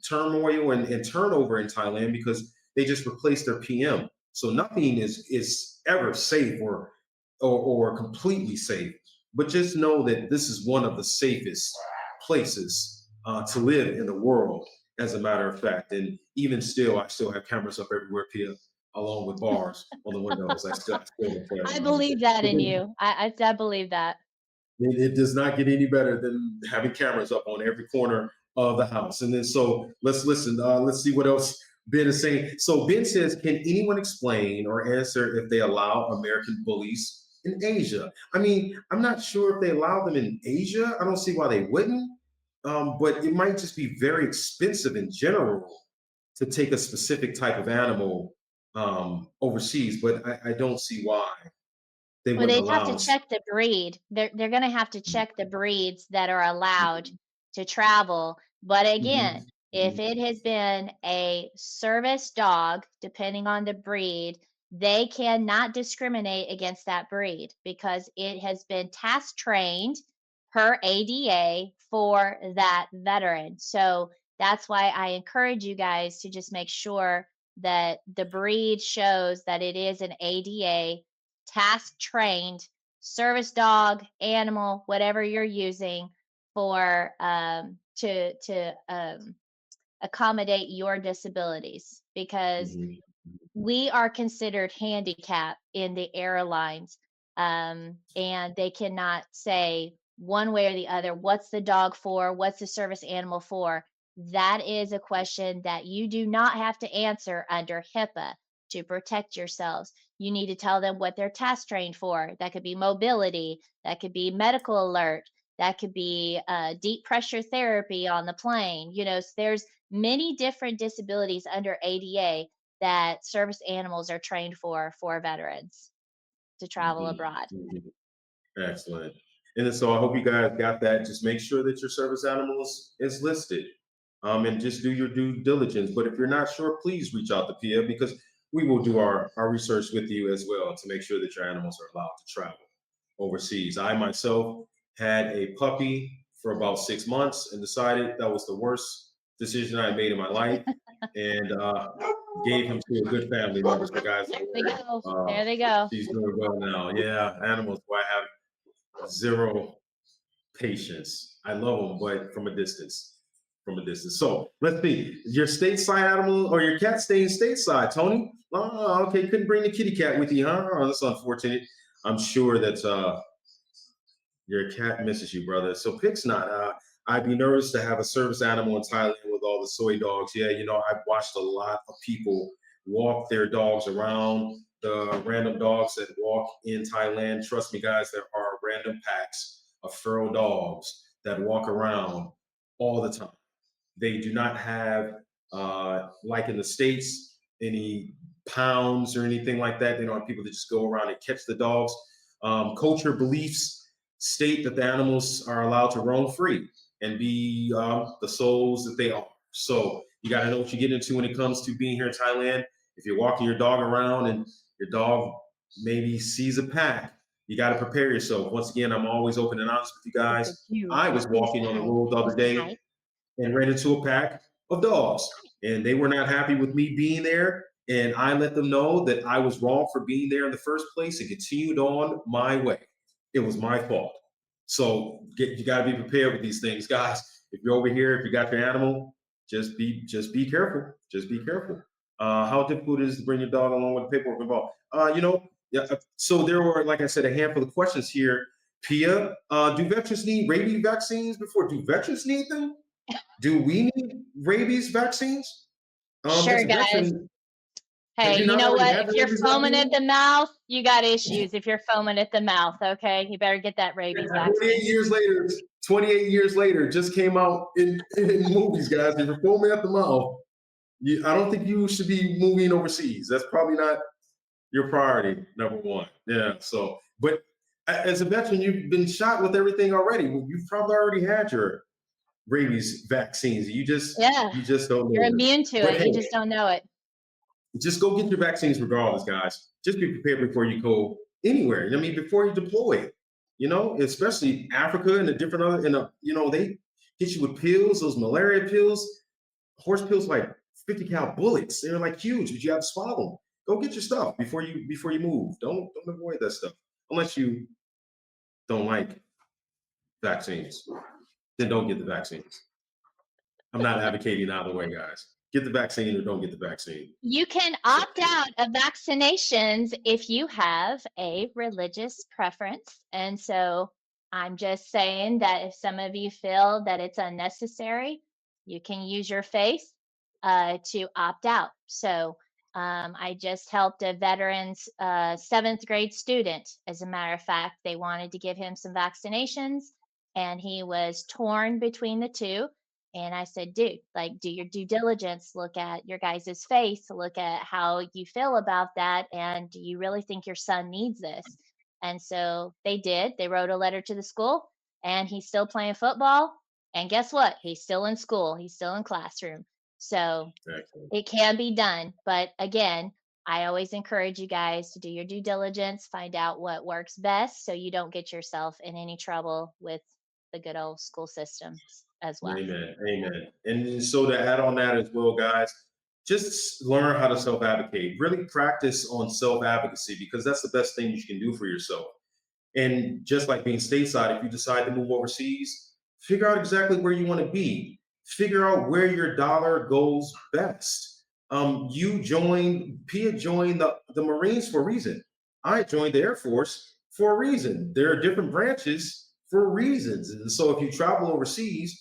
turmoil and turnover in Thailand because they just replaced their PM. So nothing is ever safe or completely safe. But just know that this is one of the safest places to live in the world. as a matter of fact. And even still, I still have cameras up everywhere, Pia, along with bars on the windows. I still have I cameras. believe that But in you. I believe that. it does not get any better than having cameras up on every corner of the house. And then so let's listen. Let's see what else Ben is saying. So Ben says, can anyone explain or answer if they allow American bullies in Asia? I mean, I'm not sure if they allow them in Asia. I don't see why they wouldn't. But it might just be very expensive in general to take a specific type of animal overseas. But I don't see why they Well, wouldn't they'd have to allow us. check the breed. They're gonna have to check the breeds that are allowed to travel. But again, Mhm, if mhm, it has been a service dog, depending on the breed, they cannot discriminate against that breed because it has been task trained per ADA for that veteran. So that's why I encourage you guys to just make sure that the breed shows that it is an ADA task trained service dog, animal, whatever you're using for to accommodate your disabilities because mhm. we are considered handicapped in the airlines, and they cannot say one way or the other what's the dog for, what's the service animal for. That is a question that you do not have to answer under HIPAA to protect yourselves. You need to tell them what they're task trained for. That could be mobility, that could be medical alert, that could be deep pressure therapy on the plane. So there's many different disabilities under ADA that service animals are trained for veterans to travel Mhm, abroad. mhm. Excellent. And then, so I hope you guys got that. Just make sure that your service animal is listed, and just do your due diligence. But if you're not sure, please reach out to Pia because we will do our research with you as well to make sure that your animals are allowed to travel overseas. I myself had a puppy for about 6 months and decided that was the worst decision I made in my life, and gave him to a good family member. So, guys, There they go. uh, There they go. she's doing well now. Yeah, animals. Boy, I have zero patience. I love them, but from a distance. From a distance. So let's see. Your stateside animal or your cat staying stateside, Tony? Oh, okay. Couldn't bring the kitty cat with you, huh? Oh, that's unfortunate. I'm sure that your cat misses you, brother. So pick's not. I'd be nervous to have a service animal in Thailand with all the soy dogs. Yeah, I've watched a lot of people walk their dogs around. The random dogs that walk in Thailand. Trust me, guys, there are random packs of feral dogs that walk around all the time. They do not have, like in the States, any pounds or anything like that. They don't have people that just go around and catch the dogs. Culture beliefs state that the animals are allowed to roam free and be the souls that they are. So you got to know what you get into when it comes to being here in Thailand. If you're walking your dog around and your dog maybe sees a pack, you got to prepare yourself. Once again, I'm always open and honest with you It's a guys. cute. I was Please walking say on the hi. road the Please other say day hi. and ran into a pack of dogs. And they were not happy with me being there. And I let them know that I was wrong for being there in the first place and continued on my way. It was my fault. So you got to be prepared with these things, guys. If you're over here, if you got your animal, just be careful. Just be careful. How difficult it is to bring your dog along with the paperwork involved? Yeah. So there were, like I said, a handful of questions here. Pia, do veterans need rabies vaccines before? Do veterans need them? Do we need rabies vaccines? As Sure, a guys. veteran, have Hey, you you not know already what? had If the you're rabies foaming at vaccine? the mouth, you got issues. If you're foaming at the mouth, okay, you better get that rabies 28 vaccine. years later, 28 years later, just came out in movies, guys. If you're foaming at the mouth, I don't think you should be moving overseas. That's probably not your priority, number one. Yeah. So, but as a veteran, you've been shot with everything already. Well, you've probably already had your rabies vaccines. Yeah, You just don't you're know it. immune to But it. hey, You just don't know it. just go get your vaccines regardless, guys. Just be prepared before you go anywhere. I mean, before you deploy, especially Africa and the different other, they hit you with pills, those malaria pills, horse pills, like 50 cal bullets. They're like huge, but you have to swallow them. Go get your stuff before you move. Don't avoid that stuff unless you don't like vaccines. Then don't get the vaccines. I'm not advocating either way, guys. Get the vaccine or don't get the vaccine. You can So, opt out of vaccinations if you have a religious preference. And so I'm just saying that if some of you feel that it's unnecessary, you can use your faith to opt out. So I just helped a veteran's seventh grade student. As a matter of fact, they wanted to give him some vaccinations, and he was torn between the two. And I said, dude, like, do your due diligence, look at your guys' face, look at how you feel about that. And do you really think your son needs this? And so they did. They wrote a letter to the school, and he's still playing football. And guess what? He's still in school, he's still in classroom. So exactly. it can be done. But again, I always encourage you guys to do your due diligence, find out what works best so you don't get yourself in any trouble with the good old school systems as well. Amen. Amen. And so to add on that as well, guys, just learn how to self-advocate. Really practice on self-advocacy because that's the best thing you can do for yourself. And just like being stateside, if you decide to move overseas, figure out exactly where you want to be. Figure out where your dollar goes best. Pia joined the Marines for a reason. I joined the Air Force for a reason. There are different branches for reasons. And so if you travel overseas,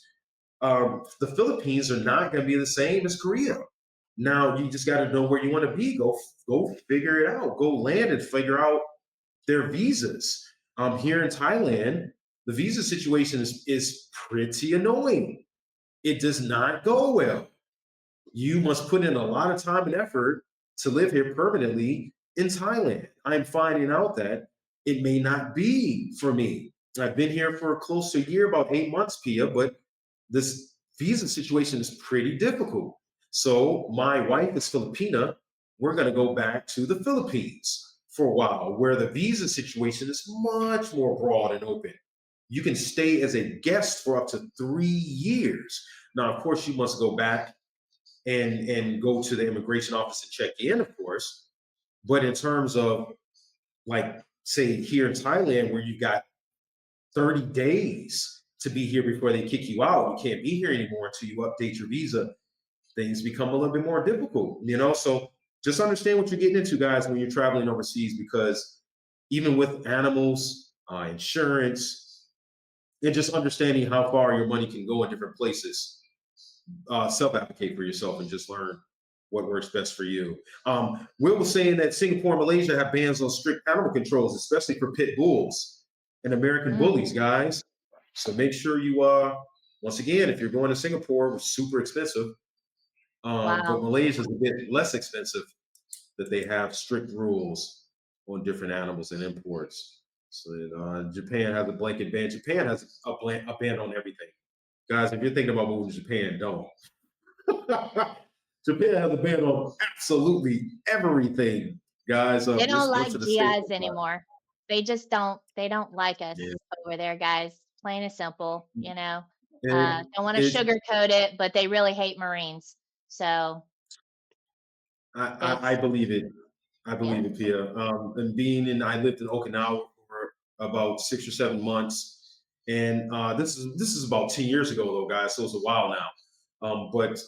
the Philippines are not going to be the same as Korea. Now you just got to know where you want to be. Go figure it out. Go land and figure out their visas. Here in Thailand, the visa situation is pretty annoying. It does not go well. You must put in a lot of time and effort to live here permanently in Thailand. I'm finding out that it may not be for me. I've been here for close to a year, about 8 months, Pia, but this visa situation is pretty difficult. So my wife is Filipina. We're going to go back to the Philippines for a while, where the visa situation is much more broad and open. You can stay as a guest for up to 3 years. Now, of course, you must go back and go to the immigration office and check in, of course. But in terms of, like, say here in Thailand, where you got 30 days to be here before they kick you out, you can't be here anymore until you update your visa. Things become a little bit more difficult, So just understand what you're getting into, guys, when you're traveling overseas, because even with animals, insurance, and just understanding how far your money can go in different places, self-advocate for yourself and just learn what works best for you. Will was saying that Singapore and Malaysia have bans on strict animal controls, especially for pit bulls and American Mm, bullies, guys. So make sure you, once again, if you're going to Singapore, it's super expensive, but wow. Malaysia is a bit less expensive, that they have strict rules on different animals and imports. So Japan has a blanket ban. Japan has a ban on everything. Guys, if you're thinking about moving to Japan, don't. Japan has a ban on absolutely everything, guys. They don't Listen like to the state. GIs anymore. They don't like us Yeah. over there, guys. Plain and simple, And don't want to it, sugarcoat it, but they really hate Marines. So I it's believe it. I yeah. believe it, Pia. And I lived in Okinawa for about 6 or 7 months, and this is about 10 years ago, though, guys. So it's a while now. But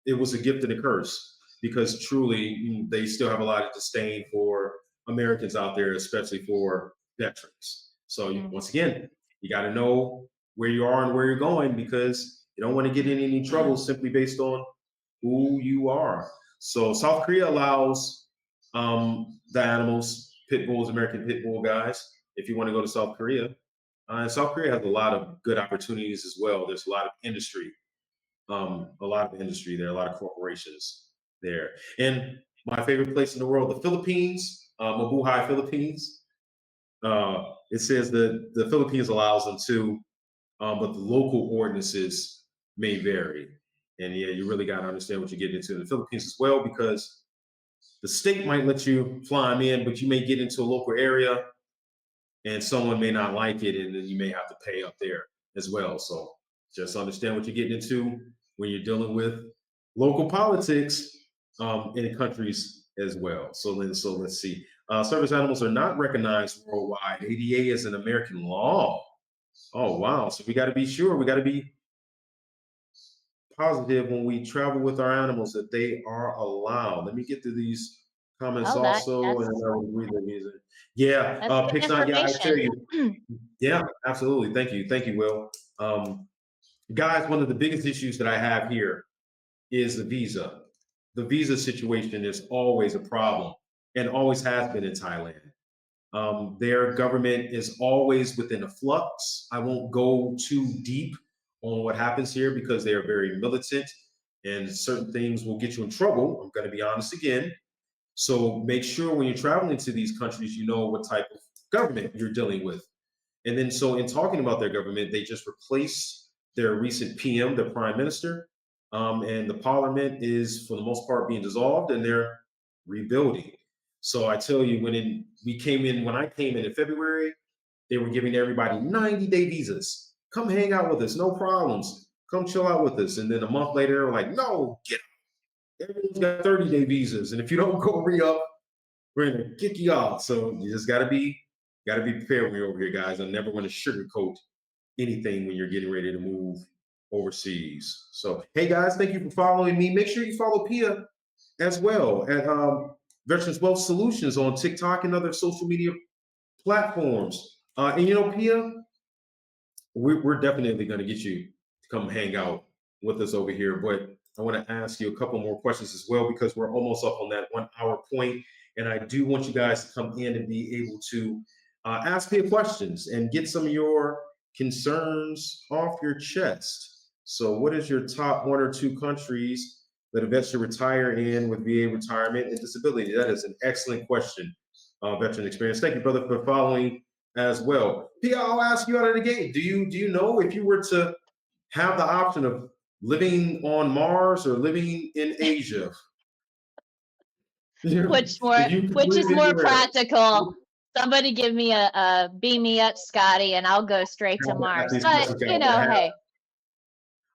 it was a gift and a curse because truly they still have a lot of disdain for Americans out there, especially for veterans. So Mhm. once again, you got to know where you are and where you're going because you don't want to get in any trouble simply based on who you are. So South Korea allows the animals, pit bulls, American pit bull guys, if you want to go to South Korea. And South Korea has a lot of good opportunities as well. There's a lot of industry there, a lot of corporations there. And my favorite place in the world, the Philippines, Mabuhay, Philippines. It says that the Philippines allows them to, but the local ordinances may vary. And yeah, you really got to understand what you're getting into in the Philippines as well, because the state might let you fly them in, but you may get into a local area and someone may not like it, and then you may have to pay up there as well. So just understand what you're getting into when you're dealing with local politics in countries as well. So let's see. Service animals are not recognized worldwide. ADA is an American law. Oh wow! So we got to be sure. We got to be positive when we travel with our animals that they are allowed. Let me get to these comments Oh, also, and that's I will read them easy. Yeah, good Pixon, yeah, I tell information. you, yeah, absolutely. Thank you, Will. Guys, one of the biggest issues that I have here is the visa. The visa situation is always a problem and always has been in Thailand. Their government is always within a flux. I won't go too deep on what happens here because they are very militant and certain things will get you in trouble. I'm going to be honest again. So make sure when you're traveling to these countries, you know what type of government you're dealing with. And then, so in talking about their government, they just replaced their recent PM, the prime minister, and the parliament is, for the most part, being dissolved, and they're rebuilding. So I tell you, when I came in February, they were giving everybody 90-day visas. Come hang out with us, no problems. Come chill out with us. And then a month later, they're like, no, get out. Everyone's got 30-day visas, and if you don't go re up, we're gonna kick you out. So you just gotta be prepared when you're over here, guys. I'm never gonna sugarcoat anything when you're getting ready to move overseas. So hey guys, thank you for following me. Make sure you follow Pia as well at Veterans Wealth Solutions on TikTok and other social media platforms. And you know, Pia, we're definitely going to get you to come hang out with us over here. But I want to ask you a couple more questions as well because we're almost up on that 1 hour point, and I do want you guys to come in and be able to ask me questions and get some of your concerns off your chest. So, what is your top 1 or 2 countries that a vet should retire in with VA retirement and disability? That is an excellent question, veteran experience. Thank you, brother, for following as well. Pia, I'll ask you out of the gate. Do you know if you were to have the option of living on Mars or living in Asia? If you could Which live is more anywhere, practical? Somebody give me a beam me up, Scotty, and I'll go straight I to have to ask Mars. these But questions, guys. hey,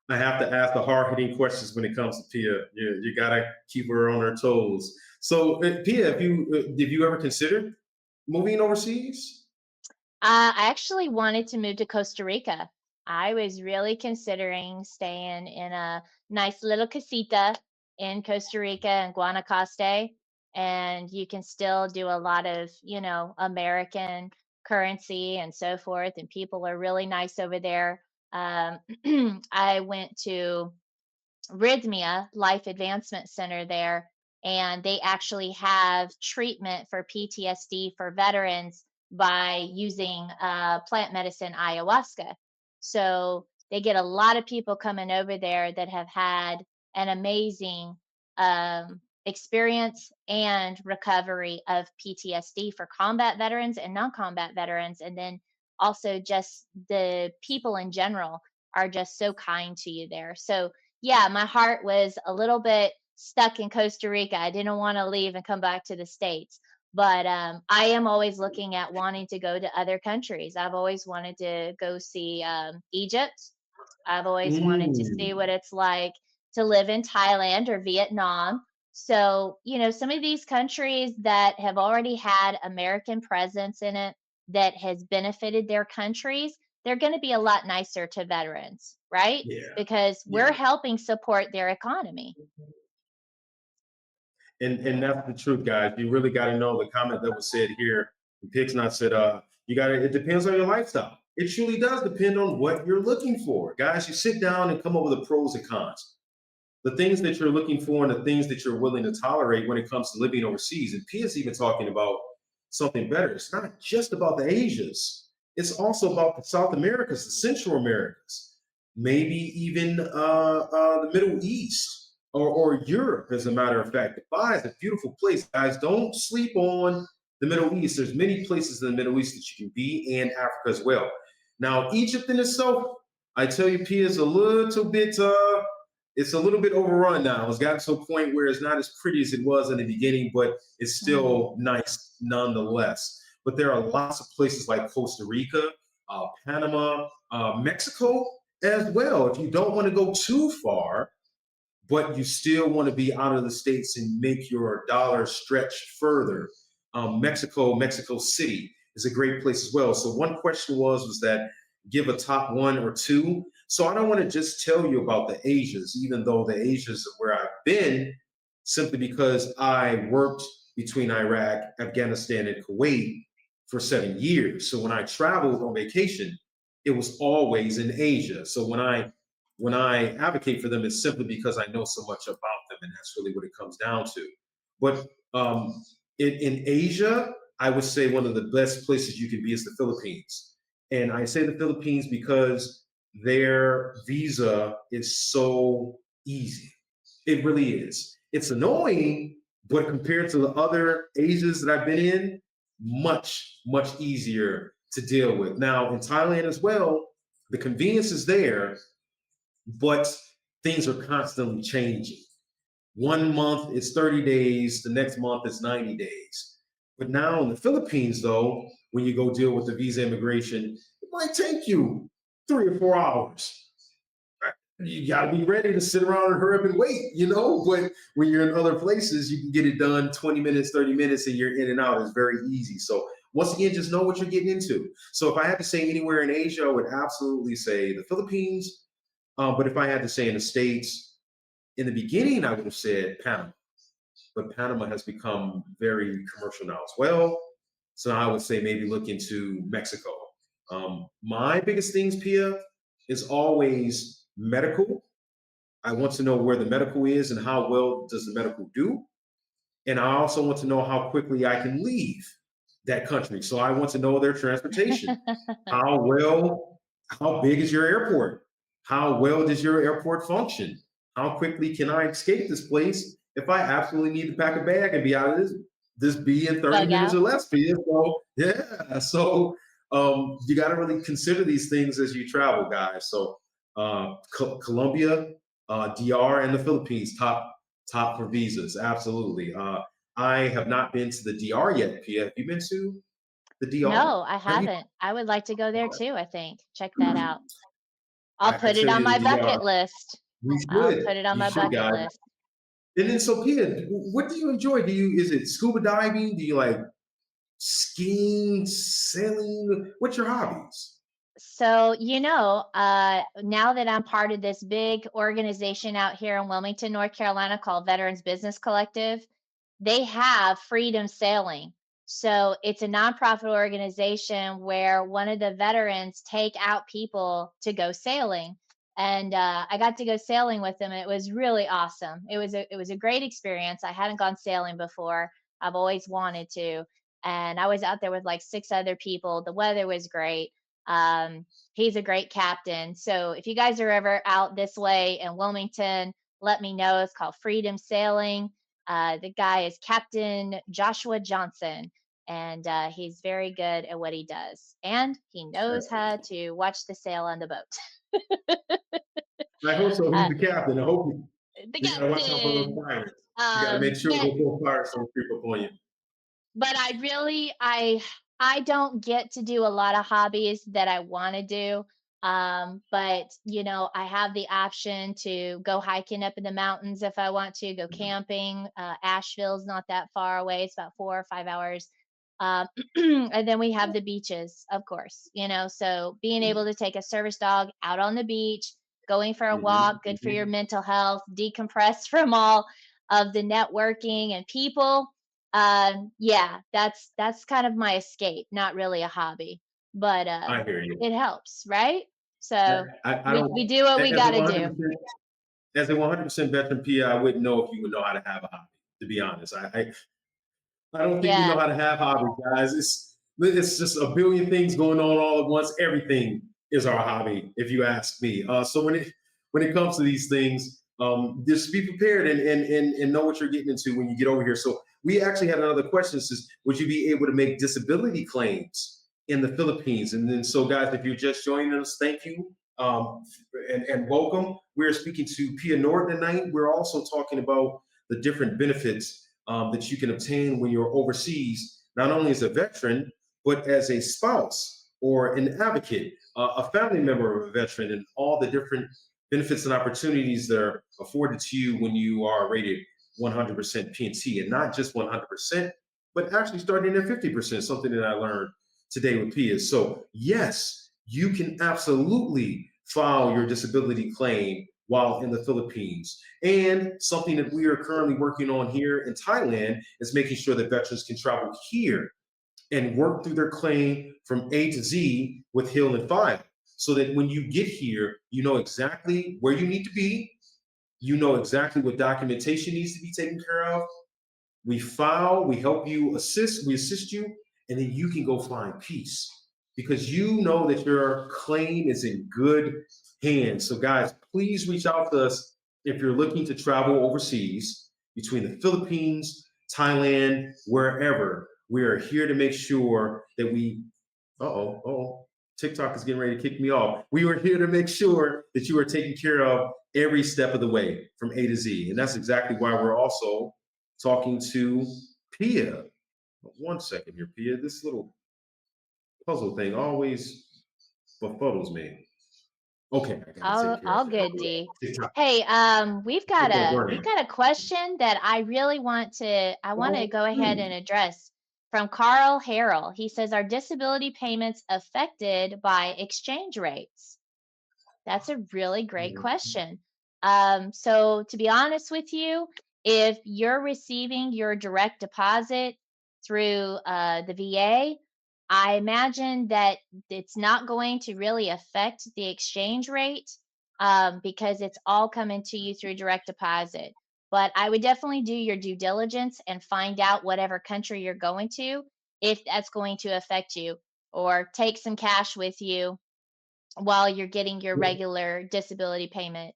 I have to ask the hard hitting questions when it comes to Pia. You gotta keep her on her toes. So, Pia, have you ever considered moving overseas? I actually wanted to move to Costa Rica. I was really considering staying in a nice little casita in Costa Rica and Guanacaste, and you can still do a lot of, American currency and so forth, and people are really nice over there. Um, I went to Rhythmia Life Advancement Center there, and they actually have treatment for PTSD for veterans by using plant medicine ayahuasca. So they get a lot of people coming over there that have had an amazing experience and recovery of PTSD for combat veterans and non combat veterans. And then also just the people in general are just so kind to you there. So yeah, my heart was a little bit stuck in Costa Rica. I didn't want to leave and come back to the States. But I am always looking at wanting to go to other countries. I've always wanted to go see Egypt. I've always wanted to see Mm, what it's like to live in Thailand or Vietnam. So, some of these countries that have already had American presence in it that has benefited their countries, they're going to be a lot nicer to veterans, right? yeah, Because we're yeah. helping support their economy. And that's the truth, guys. You really got to know the comment that was said here. Pig's not said, you got to, it depends on your lifestyle. It truly does depend on what you're looking for. Guys, you sit down and come up with the pros and cons, the things that you're looking for and the things that you're willing to tolerate when it comes to living overseas. And Pia's even talking about something better. It's not just about the Asias. It's also about the South Americas, the Central Americas, maybe even the Middle East or Europe, as a matter of fact. Dubai is a beautiful place, guys. Don't sleep on the Middle East. There's many places in the Middle East that you can be, and Africa as well. Now, Egypt in itself, I tell you, Pia, is a little bit it's a little bit overrun now. It's gotten to a point where it's not as pretty as it was in the beginning, but it's Mm. still nice nonetheless. But there are lots of places like Costa Rica, Panama, Mexico as well. If you don't want to go too far, but you still want to be out of the states and make your dollar stretch further, Mexico City is a great place as well. So one question was that give a top 1 or 2. So I don't want to just tell you about the Asias, even though the Asias are where I've been, simply because I worked between Iraq, Afghanistan, and Kuwait for 7 years. So when I traveled on vacation, it was always in Asia. So when I advocate for them, it's simply because I know so much about them, and that's really what it comes down to. But in Asia, I would say one of the best places you can be is the Philippines. And I say the Philippines because their visa is so easy. It really is. It's annoying, but compared to the other Asias that I've been in, much, much easier to deal with. Now, in Thailand as well, the convenience is there, but things are constantly changing. 1 month is 30 days, the next month is 90 days. But now in the Philippines, though, when you go deal with the visa immigration, it might take you 3 or 4 hours. You got to be ready to sit around and hurry up and wait. But when you're in other places, you can get it done 20 minutes, 30 minutes, and you're in and out. It's very easy. So once again, just know what you're getting into. So if I had to say anywhere in Asia, I would absolutely say the Philippines. But if I had to say in the States, in the beginning, I would have said Panama. But Panama has become very commercial now as well. So I would say maybe look into Mexico. My biggest things, Pia, is always medical. I want to know where the medical is and how well does the medical do. And I also want to know how quickly I can leave that country. So I want to know their transportation. How big is your airport? How well does your airport function? How quickly can I escape this place if I absolutely need to pack a bag and be out of this be in 30 Bug minutes out. or less, Pia? So yeah. So you got to really consider these things as you travel, guys. So Colombia, DR, and the Philippines top for visas. Absolutely. I have not been to the DR yet, Pia. Have you been to the DR? No, I Have you? haven't. I would like to go there too, I think. Check that out. I'll I put it tell on you, my the DR. bucket list. You I'll should. put it on You my should, bucket guys. list. And then, so Pia, what do you enjoy? Is it scuba diving? Do you like skiing, sailing? What's your hobbies? So, now that I'm part of this big organization out here in Wilmington, North Carolina called Veterans Business Collective, they have Freedom Sailing. So it's a nonprofit organization where one of the veterans take out people to go sailing. And I got to go sailing with them. And it was really awesome. It was a great experience. I hadn't gone sailing before. I've always wanted to. And I was out there with like 6 other people. The weather was great. He's a great captain. So if you guys are ever out this way in Wilmington, let me know. It's called Freedom Sailing. The guy is Captain Joshua Johnson, and he's very good at what he does. And he knows how to watch the sail on the boat. I hope so. He's uh, the captain. I hope the you gotta watch out for those captain. pirates. You gotta make sure But those little pirates don't creep up on you. I don't get to do a lot of hobbies that I want to do. But I have the option to go hiking up in the mountains if I want to, go camping. Asheville's not that far away. It's about 4 or 5 hours. Um, and then we have the beaches, of course, so being able to take a service dog out on the beach, going for a Mhm, walk, good for your mhm. mental health, decompress from all of the networking and people. Yeah, that's kind of my escape, not really a hobby, but I hear you. it helps, right? So I we don't, do what we as a got to do. 100%, as a 100% veteran Pia, I wouldn't know if you would know how to have a hobby, to be honest. I don't think we know Yeah. how to have hobbies, guys. It's just a billion things going on all at once. Everything is our hobby, if you ask me. So when it comes to these things, just be prepared and know what you're getting into when you get over here. So we actually had another question. Says, would you be able to make disability claims in the Philippines? And then, so guys, if you're just joining us, thank you. And welcome. We're speaking to Pia Norton tonight. We're also talking about the different benefits that you can obtain when you're overseas, not only as a veteran, but as a spouse or an advocate, a family member of a veteran, and all the different benefits and opportunities that are afforded to you when you are rated 100% PNT, and not just 100%, but actually starting at 50%, something that I learned today with Pia. So, yes, you can absolutely file your disability claim while in the Philippines. And something that we are currently working on here in Thailand is making sure that veterans can travel here and work through their claim from A to Z with Hill and File. So that when you get here, you know exactly where you need to be, you know exactly what documentation needs to be taken care of. We file, we help you assist, we assist you, and then you can go find peace because you know that your claim is in good hands. So, guys, please reach out to us if you're looking to travel overseas between the Philippines, Thailand, wherever. We are here to make sure that TikTok is getting ready to kick me off. We are here to make sure that you are taken care of every step of the way from A to Z. And that's exactly why we're also talking to Pia. One second here, Pia. This little puzzle thing always befuddles me. Okay, I gotta All take care of all that. good, D. TikTok. Hey, we've got Take that we've burn. got a question that I want to Oh, go ahead and address from Carl Harrell. He says, "Are disability payments affected by exchange rates?" That's a really great question. So to be honest with you, if you're receiving your direct deposit through the VA, I imagine that it's not going to really affect the exchange rate because it's all coming to you through direct deposit. But I would definitely do your due diligence and find out whatever country you're going to, if that's going to affect you, or take some cash with you while you're getting your regular disability payment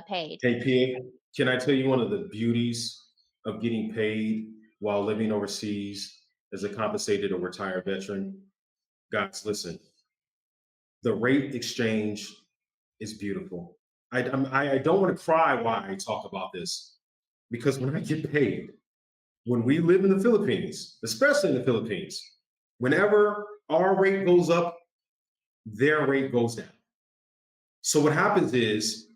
paid. Hey, Pia, can I tell you one of the beauties of getting paid while living overseas as a compensated or retired veteran? Guys, listen, the rate exchange is beautiful. I don't want to cry while I talk about this because when I get paid, when we live in the Philippines, especially in the Philippines, whenever our rate goes up, their rate goes down. So what happens is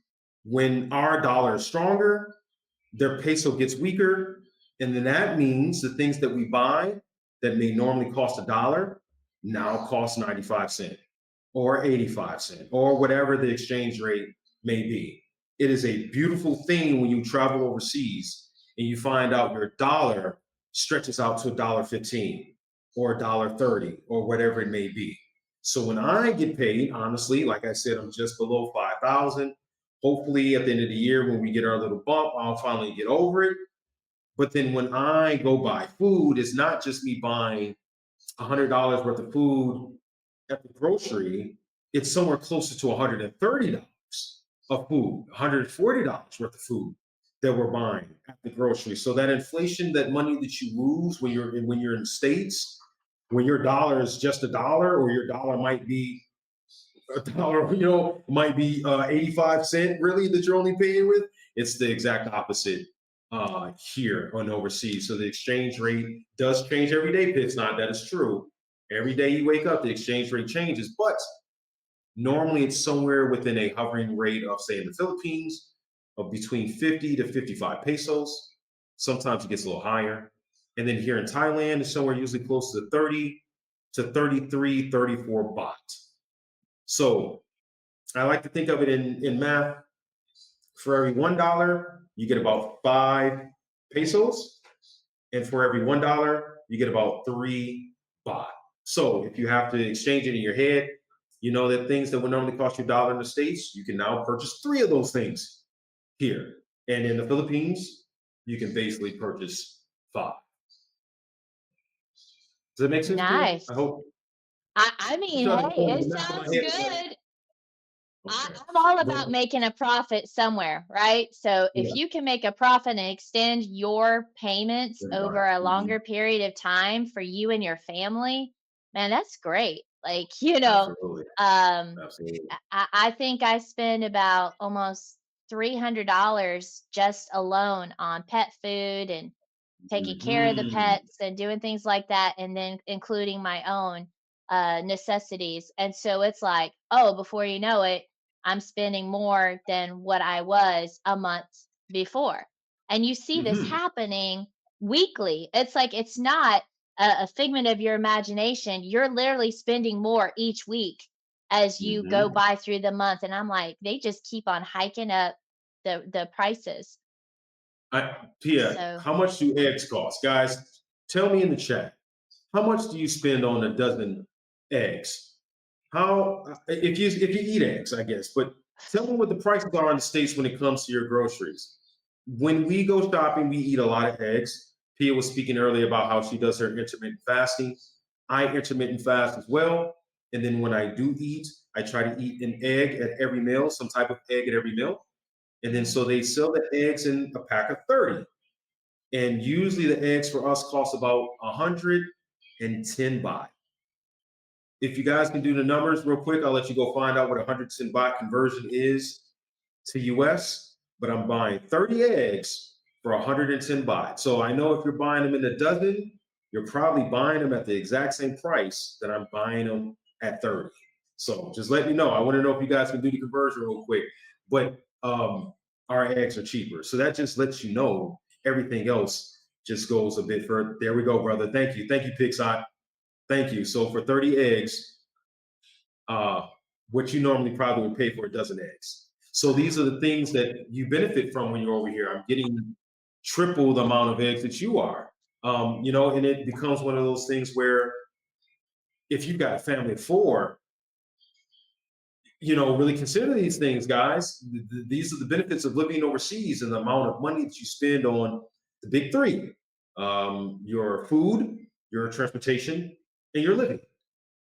when our dollar is stronger, their peso gets weaker, and then that means the things that we buy that may normally cost $1 now cost 95 cents or 85 cents or whatever the exchange rate may be. It is a beautiful thing when you travel overseas and you find out your dollar stretches out to $1.15 or $1.30 or whatever it may be. So when I get paid, honestly, like I said, I'm just below 5,000. Hopefully at the end of the year when we get our little bump, I'll finally get over it. But then when I go buy food, it's not just me buying $100 worth of food at the grocery, it's somewhere closer to $130 of food, $140 worth of food that we're buying at the grocery. So that inflation, that money that you lose when you're in the States, when your dollar is just $1 or your dollar might be $1, might be 85 cent really that you're only paying with. It's the exact opposite here on overseas. So the exchange rate does change every day, Pitts. Not that is true. Every day you wake up, the exchange rate changes, but normally it's somewhere within a hovering rate of, say, in the Philippines, of between 50 to 55 pesos. Sometimes it gets a little higher. And then here in Thailand, it's somewhere usually close to 30 to 33, 34 baht. So I like to think of it in math. For every $1, you get about 5 pesos. And for every $1, you get about 3 baht. So if you have to exchange it in your head, you know that things that would normally cost you $1 in the States, you can now purchase 3 of those things here. And in the Philippines, you can basically purchase 5. Does that make sense, Pia? I Nice. hope. I I'm mean, trying to hey, find it the math in my sounds head is like, good. okay. I'm all about Well, making a profit somewhere, right? So if yeah. you can make a profit and extend your payments Right. over a Mhm. longer period of time for you and your family, man, that's great. Like, Absolutely. um, Absolutely. I think I spend about almost $300 just alone on pet food and taking care of the Mhm. pets and doing things like that, and then including my own necessities. And so it's like, oh, before you know it, I'm spending more than what I was a month before. And you see this Mhm. happening weekly. It's like it's not a figment of your imagination. You're literally spending more each week as you go Hmm. by through the month. And I'm like, they just keep on hiking up the prices. Pia, So how much do eggs cost? Guys, tell me in the chat. How much do you spend on a dozen eggs? How if you eat eggs, I guess, but tell me what the prices are in the States when it comes to your groceries. When we go shopping, we eat a lot of eggs. Pia was speaking earlier about how she does her intermittent fasting. I intermittent fast as well. And then when I do eat, I try to eat an egg at every meal, some type of egg at every meal. And then mm, so they sell the eggs in a pack of 30. And usually the eggs for us cost about 110 baht. If you guys can do the numbers real quick, I'll let you go find out what 110 baht conversion is to US. But I'm buying 30 eggs for 110 baht. So I know if you're buying them in a dozen, you're probably buying them at the exact same price that I'm buying them at 30. So just let me know. I want to know if you guys can do the conversion real quick. But our eggs are cheaper. So that just lets you know everything else just goes a bit further. There we go, brother. Thank you. Thank you, Pixot. Thank you. So for 30 eggs, what you normally probably would pay for a dozen eggs. So these are the things that you benefit from when you're over here. I'm getting triple the amount of eggs that you are. And it becomes one of those things where if you've got a family of four, really consider these things, guys. These are the benefits of living overseas and the amount of money that you spend on the big three: your food, your transportation, and your living.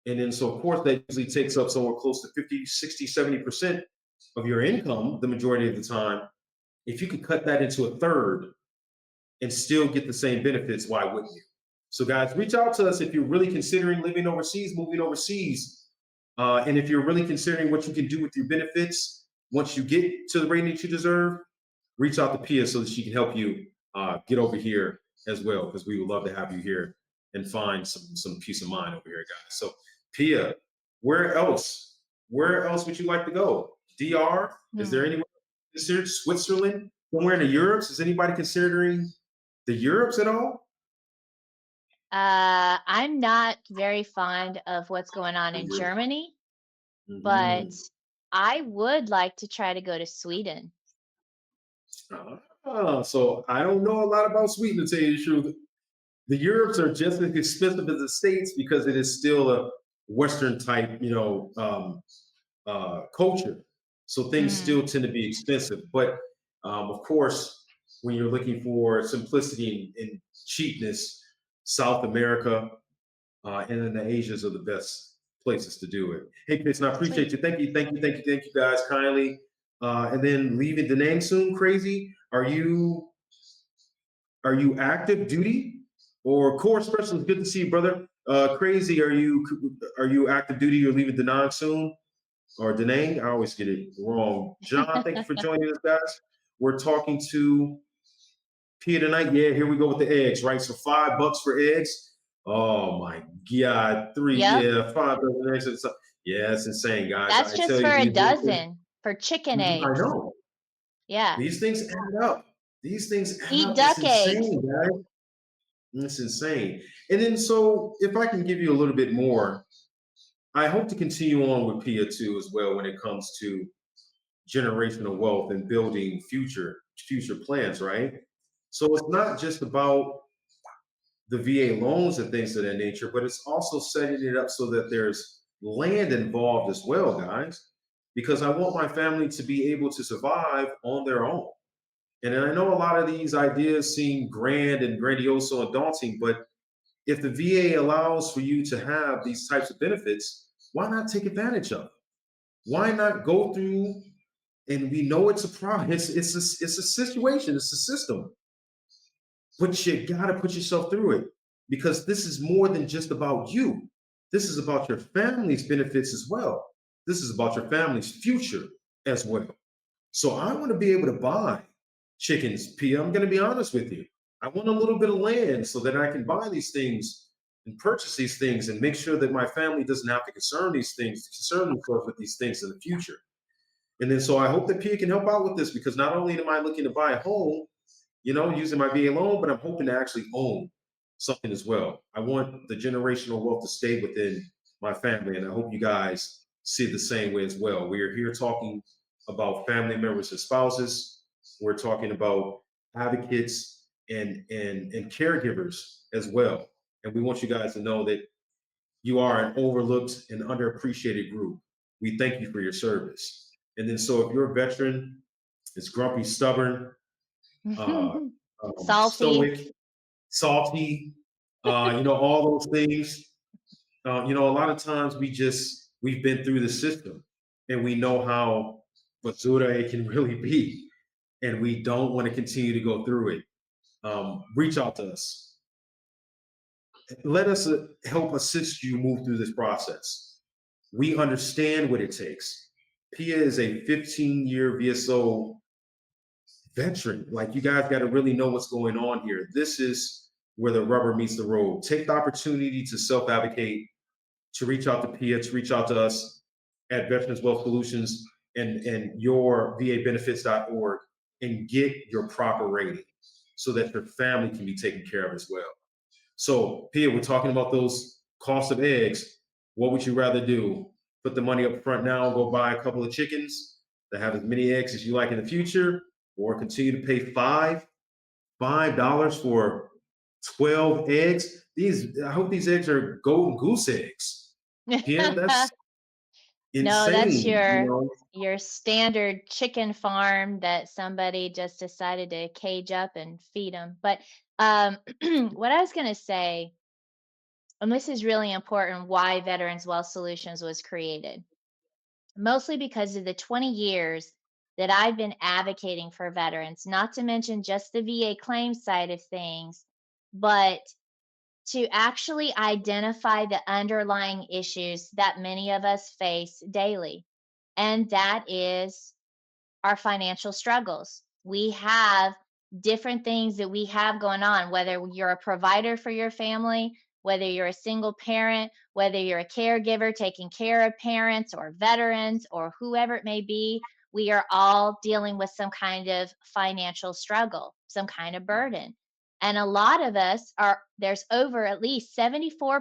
And then, so of course, that usually takes up somewhere close to 50, 60, 70% of your income the majority of the time. If you could cut that into a third and still get the same benefits, why wouldn't you? So, guys, reach out to us if you're really considering living overseas, moving overseas. And if you're really considering what you can do with your benefits once you get to the rating that you deserve, reach out to Pia so that she can help you get over here as well, because we would love to have you here and find some peace of mind over here, guys. So Pia, where else? Where else would you like to go? DR? Is there hmm. anywhere considered Switzerland? Somewhere in the Europes? Is anybody considering the Europes at all? I'm not very fond of what's going on in Germany, but Mhm. I would like to try to go to Sweden. So I don't know a lot about Sweden, to tell you the truth. The Europes are just as expensive as the States because it is still a Western type, culture. So things Mm, still tend to be expensive. But of course, when you're looking for simplicity and cheapness, South America and then the Asians are the best places to do it. Hey, Pitts, I sweet. appreciate you. Thank you, thank you, thank you, thank you guys kindly. And then leaving Da Nang soon, crazy. Are you active duty or core specialist? Good to see you, brother. Crazy. Are you active duty or leaving Da Nang soon? Or Danang, I always get it wrong. John, thank you for joining us, guys. We're talking to Pia tonight. Yeah, here we go with the eggs, right? So $5 for eggs. Oh my God, three, Yep. yeah, 5 dozen eggs. Yeah, it's insane, guys. That's I just tell for you, a these dozen for chicken I eggs. know Yeah. these things add up. These things add Eat up. It's duck eggs. insane, guys. It's insane. And then, so if I can give you a little bit more, I hope to continue on with Pia too as well when it comes to generational wealth and building future plans, right? So it's not just about the VA loans and things of that nature, but it's also setting it up so that there's land involved as well, guys, because I want my family to be able to survive on their own. And I know a lot of these ideas seem grand and grandiose and daunting, but if the VA allows for you to have these types of benefits, why not take advantage of it? Why not go through, and we know it's a problem. It's a situation. It's a system. But you got to put yourself through it because this is more than just about you. This is about your family's benefits as well. This is about your family's future as well. So I want to be able to buy chickens, Pia. I'm going to be honest with you. I want a little bit of land so that I can buy these things and purchase these things and make sure that my family doesn't have to concern themselves with these things in the future. And then so I hope that Pia can help out with this because not only am I looking to buy a home, using my VA loan, but I'm hoping to actually own something as well. I want the generational wealth to stay within my family, and I hope you guys see it the same way as well. We are here talking about family members and spouses. We're talking about advocates and caregivers as well. And we want you guys to know that you are an overlooked and underappreciated group. We thank you for your service. And then, so if you're a veteran, it's grumpy, stubborn, uh, Salty. stoic, salty, all those things. A lot of times we've been through the system and we know how basura it can really be, and we don't want to continue to go through it. Reach out to us. Let us help assist you move through this process. We understand what it takes. Pia is a 15-year VSO veteran. Like, you guys got to really know what's going on here. This is where the rubber meets the road. Take the opportunity to self-advocate, to reach out to Pia, to reach out to us at Veterans Wealth Solutions and your VAbenefits.org, and get your proper rating so that your family can be taken care of as well. So, Pia, we're talking about those cost of eggs. What would you rather do? Put the money up front now and go buy a couple of chickens that have as many eggs as you like in the future, or continue to pay $5 for 12 eggs? I hope these eggs are golden goose eggs. Yeah, that's No, that's insane. your standard chicken farm that somebody just decided to cage up and feed them. But what I was going to say, and this is really important, why Veterans Wealth Solutions was created, mostly because of the 20 years that I've been advocating for veterans, not to mention just the VA claim side of things, but to actually identify the underlying issues that many of us face daily. And that is our financial struggles. We have different things that we have going on, whether you're a provider for your family, whether you're a single parent, whether you're a caregiver taking care of parents or veterans or whoever it may be. We are all dealing with some kind of financial struggle, some kind of burden. And a lot of us there's over at least 74%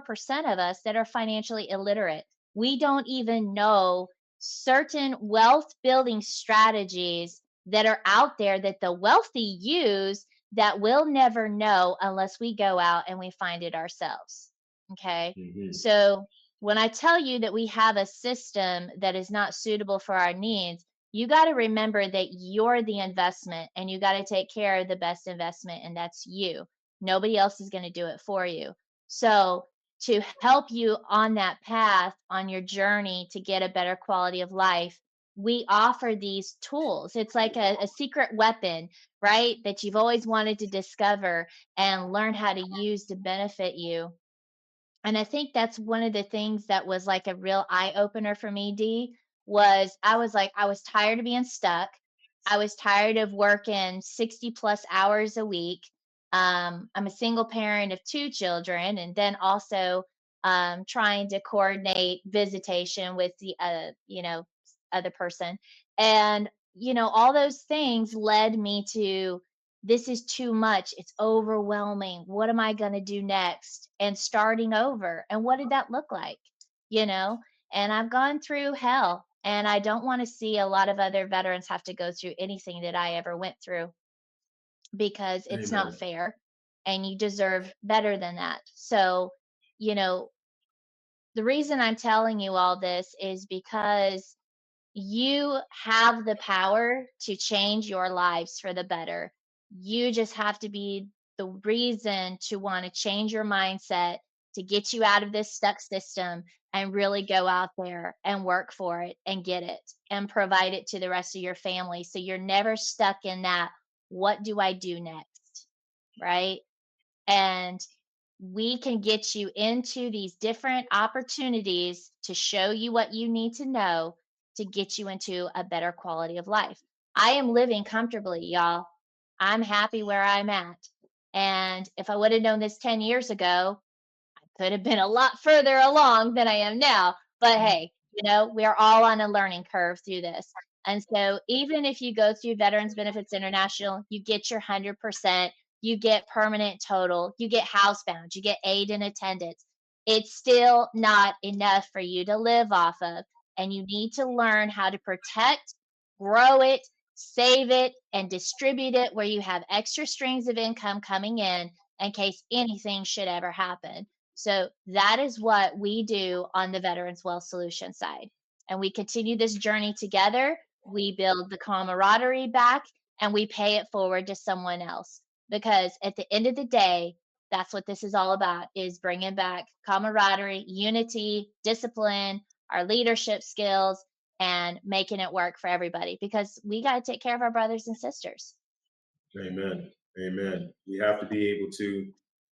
of us that are financially illiterate. We don't even know certain wealth building strategies that are out there that the wealthy use that we'll never know unless we go out and we find it ourselves. Okay. Mhm. So when I tell you that we have a system that is not suitable for our needs, you got to remember that you're the investment and you got to take care of the best investment, and that's you. Nobody else is going to do it for you. So to help you on that path, on your journey to get a better quality of life, we offer these tools. It's like a secret weapon, right? That you've always wanted to discover and learn how to use to benefit you. And I think that's one of the things that was like a real eye opener for me, Dee, was I was like, I was tired of being stuck. I was tired of working 60 plus hours a week. I'm a single parent of two children, and then also trying to coordinate visitation with the other person. And, all those things led me to, this is too much. It's overwhelming. What am I going to do next? And starting over. And what did that look like? You know, and I've gone through hell, and I don't want to see a lot of other veterans have to go through anything that I ever went through, because it's not Amen. fair and you deserve better than that. So, you know, the reason I'm telling you all this is because you have the power to change your lives for the better. You just have to be the reason to want to change your mindset to get you out of this stuck system and really go out there and work for it and get it and provide it to the rest of your family. So you're never stuck in that, what do I do next? Right. And we can get you into these different opportunities to show you what you need to know to get you into a better quality of life. I am living comfortably, y'all. I'm happy where I'm at. And if I would have known this 10 years ago, could have been a lot further along than I am now. But hey, we're all on a learning curve through this. And so even if you go through Veterans Benefits International, you get your 100%, you get permanent total, you get housebound, you get aid and attendance. It's still not enough for you to live off of. and you need to learn how to protect, grow it, save it, and distribute it where you have extra streams of income coming in case anything should ever happen. So that is what we do on the Veterans Wealth Solution side. And we continue this journey together. We build the camaraderie back and we pay it forward to someone else. Because at the end of the day, that's what this is all about, is bringing back camaraderie, unity, discipline, our leadership skills, and making it work for everybody because we got to take care of our brothers and sisters. Amen. Amen. We have to be able to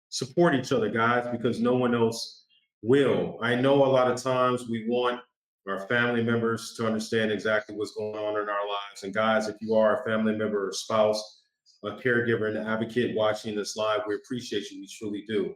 support each other, guys, because no one else will. I know a lot of times we want our family members to understand exactly what's going on in our lives. And guys, if you are a family member or spouse, a caregiver, and an advocate watching this live, we appreciate you. We truly do.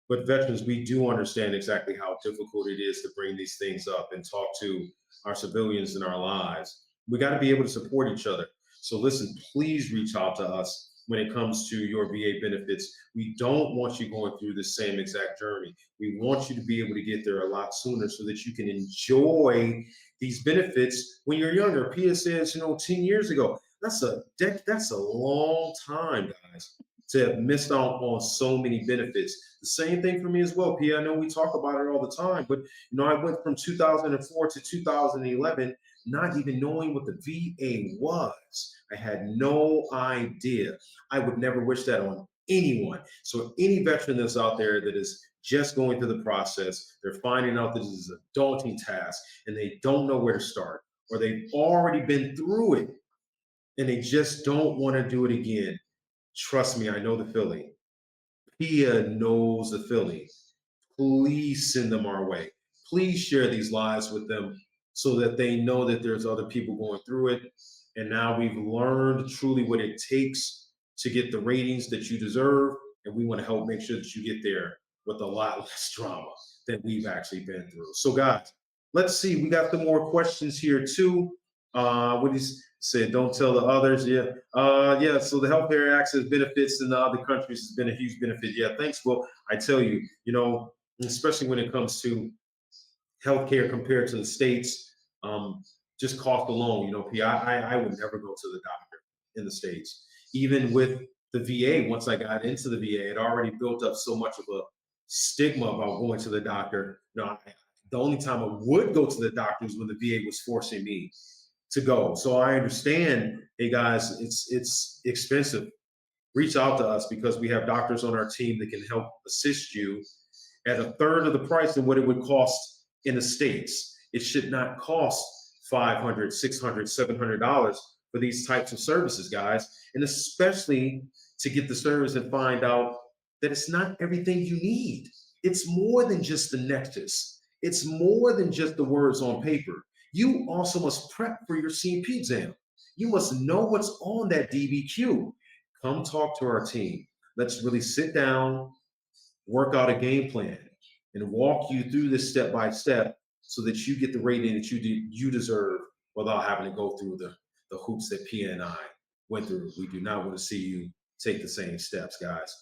But veterans, we do understand exactly how difficult it is to bring these things up and talk to our civilians in our lives. We got to be able to support each other. So listen, please reach out to us when it comes to your VA benefits. We don't want you going through the same exact journey. We want you to be able to get there a lot sooner so that you can enjoy these benefits when you're younger. Pia says, 10 years ago. That's a long time, guys, to have missed out on so many benefits. The same thing for me as well, Pia. I know we talk about it all the time, but I went from 2004 to 2011 not even knowing what the VA was. I had no idea. I would never wish that on anyone. So any veteran that's out there that is just going through the process, they're finding out that this is a daunting task and they don't know where to start, or they've already been through it and they just don't want to do it again. Trust me, I know the feeling. Pia knows the feeling. Please send them our way. Please share these lives with them so that they know that there's other people going through it. And now we've learned truly what it takes to get the ratings that you deserve. And we want to help make sure that you get there with a lot less drama than we've actually been through. So, guys, let's see. We got some more questions here, too. What he said, don't tell the others. Yeah. Yeah. So the healthcare access benefits in the other countries has been a huge benefit. Yeah. Thanks. Well, I tell you, especially when it comes to healthcare compared to the states, just cost alone. I would never go to the doctor in the states, even with the VA. Once I got into the VA, it already built up so much of a stigma about going to the doctor. The only time I would go to the doctor is when the VA was forcing me to go. So I understand, hey guys, it's expensive. Reach out to us because we have doctors on our team that can help assist you at a third of the price than what it would cost in the States. It should not cost $500, $600, $700 for these types of services, guys. And especially to get the service and find out that it's not everything you need. It's more than just the Nexus. It's more than just the words on paper. You also must prep for your CMP exam. You must know what's on that DBQ. Come talk to our team. Let's really sit down, work out a game plan, and walk you through this step by step so that you get the rating that you deserve without having to go through the hoops that Pia and I went through. We do not want to see you take the same steps, guys.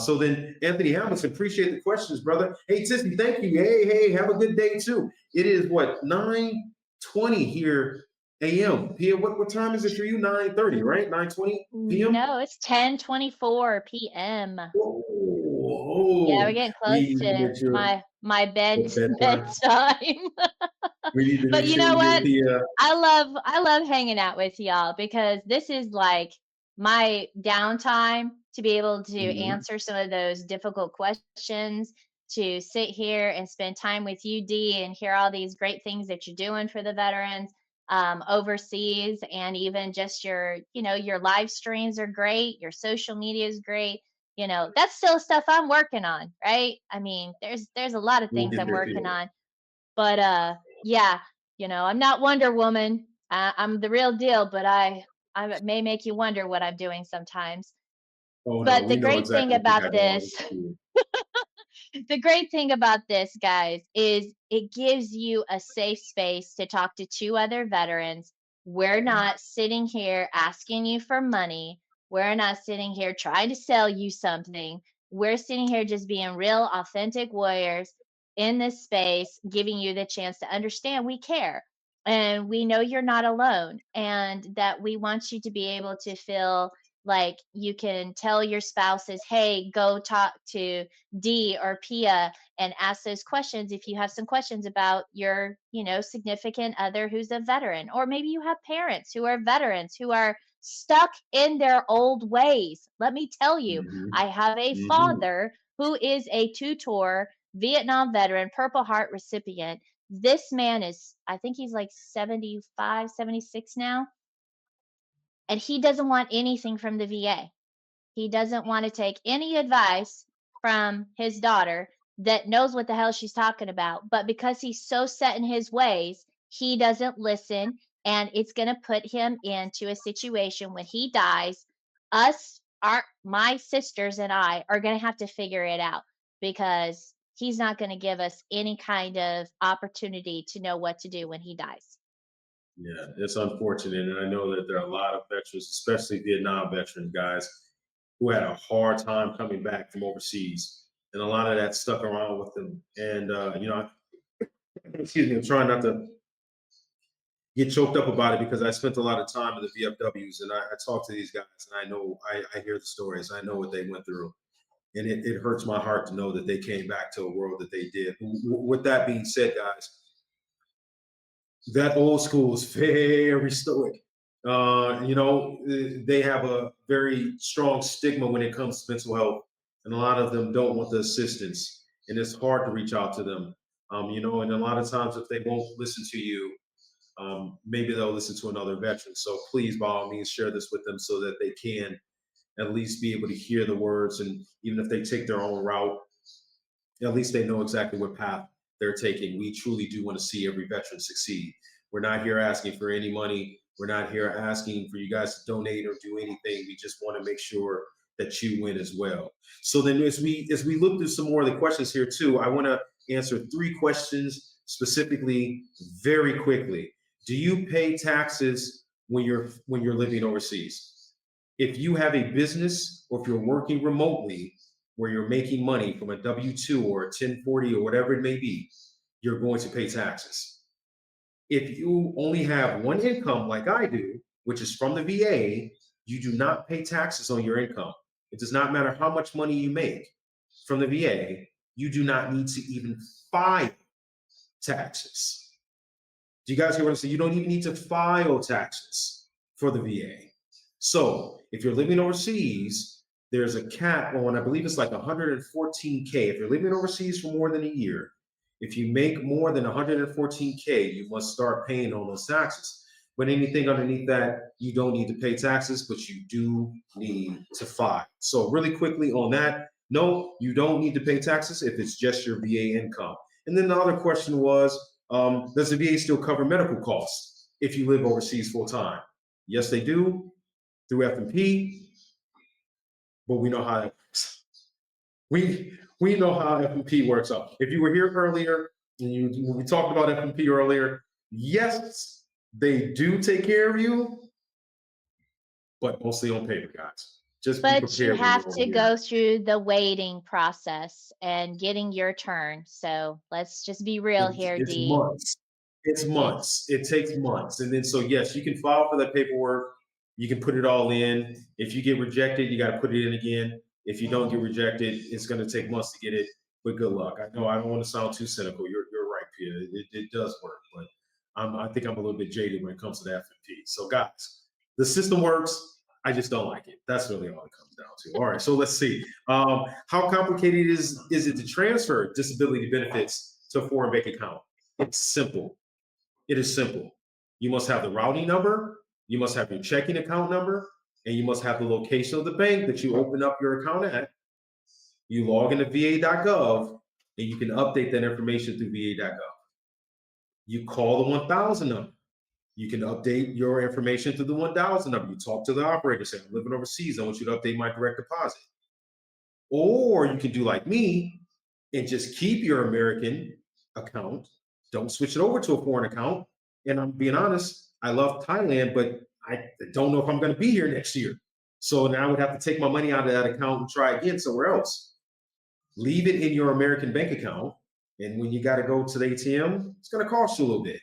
So then, Anthony Hamilton, appreciate the questions, brother. Hey, Tissy, thank you. Hey, have a good day too. It is what, 9:20 here a.m. Pia, what time is it for you? 9:30, right? 9:20 p.m. No, it's 10:24 p.m. Yeah, we're Oh, getting we close need to to get your my bedtime. bedtime. We need to But make you sure know we get what? the I love hanging out with y'all because this is like my downtime to be able to mhm. answer some of those difficult questions, to sit here and spend time with you, D, and hear all these great things that you're doing for the veterans overseas, and even just your live streams are great, your social media is great. That's still stuff I'm working on, right? I mean, there's a lot of We'll things get I'm there, working Pia. on, but yeah, I'm not Wonder Woman. I'm the real deal, but I may make you wonder what I'm doing sometimes. Oh no, But we know exactly what you got going on with you. the great thing about this, guys, is it gives you a safe space to talk to two other veterans. We're not sitting here asking you for money. We're not sitting here trying to sell you something. We're sitting here just being real, authentic warriors in this space, giving you the chance to understand we care. and we know you're not alone, and that we want you to be able to feel like you can tell your spouses, hey, go talk to D or Pia and ask those questions if you have some questions about your, significant other who's a veteran. Or maybe you have parents who are veterans who are stuck in their old ways. Let me tell you, Hmm. I have a Hmm. father who is a two-tour Vietnam veteran, Purple Heart recipient. This man is, I think he's like 75, 76 now, and he doesn't want anything from the VA. He doesn't want to take any advice from his daughter that knows what the hell she's talking about. But because he's so set in his ways, he doesn't listen. And it's going to put him into a situation when he dies. My sisters and I are going to have to figure it out because he's not going to give us any kind of opportunity to know what to do when he dies. Yeah, it's unfortunate, and I know that there are a lot of veterans, especially Vietnam veterans, guys, who had a hard time coming back from overseas, and a lot of that stuck around with them. And excuse me, I'm trying not to get choked up about it because I spent a lot of time in the VFWs, and I talk to these guys, and I know I hear the stories, I know what they went through, and it hurts my heart to know that they came back to a world that they did. With that being said, guys, that old school is very stoic. They have a very strong stigma when it comes to mental health, and a lot of them don't want the assistance, and it's hard to reach out to them. And a lot of times, if they won't listen to you, maybe they'll listen to another veteran. So please, by all means, share this with them so that they can at least be able to hear the words, and even if they take their own route, at least they know exactly what path they're taking. We truly do want to see every veteran succeed. We're not here asking for any money. We're not here asking for you guys to donate or do anything. We just want to make sure that you win as well. So then as we look through some more of the questions here too, I want to answer 3 questions specifically very quickly. Do you pay taxes when you're living overseas? If you have a business or if you're working remotely where you're making money from a W 2 or a 1040 or whatever it may be, you're going to pay taxes. If you only have one income like I do, which is from the VA, you do not pay taxes on your income. It does not matter how much money you make from the VA, you do not need to even file taxes. Do you guys hear what I'm saying? You don't even need to file taxes for the VA. So if you're living overseas, there's a cap on, I believe it's like 114K. If you're living overseas for more than a year, if you make more than 114K, you must start paying all those taxes. But anything underneath that, you don't need to pay taxes, but you do need to file. So really quickly on that, no, you don't need to pay taxes if it's just your VA income. And then the other question was, does the VA still cover medical costs if you live overseas full time? Yes, they do through F&P, but we know how it works. We know how F&P works out. If you were here earlier and when we talked about F&P earlier, yes, they do take care of you, but mostly on paper, guys. Just be But you prepared when have you're over to here. go through the waiting process and getting your turn. So let's just be real here, It's D. months. It's It's months. It takes months. And then, so yes, you can file for that paperwork. You can put it all in. If you get rejected, you got to put it in again. If you don't get rejected, it's going to take months to get it. But good luck. I know I don't want to sound too cynical. You're right, Peter. It does work, but I think I'm a little bit jaded when it comes to the F&P. So guys, the system works. I just don't like it. That's really all it comes down to. All right, so let's see. How complicated is it to transfer disability benefits to a foreign bank account? It's simple. It is simple. You must have the routing number, you must have your checking account number, and you must have the location of the bank that you open up your account at. You log into va.gov and you can update that information through va.gov. You call the 1000 number. You can update your information through the 1000 number. You talk to the operator, say, I'm living overseas. I want you to update my direct deposit. Or you can do like me and just keep your American account. Don't switch it over to a foreign account. And I'm being honest, I love Thailand, but I don't know if I'm going to be here next year. So now I would have to take my money out of that account and try again somewhere else. Leave it in your American bank account. And when you got to go to the ATM, it's going to cost you a little bit.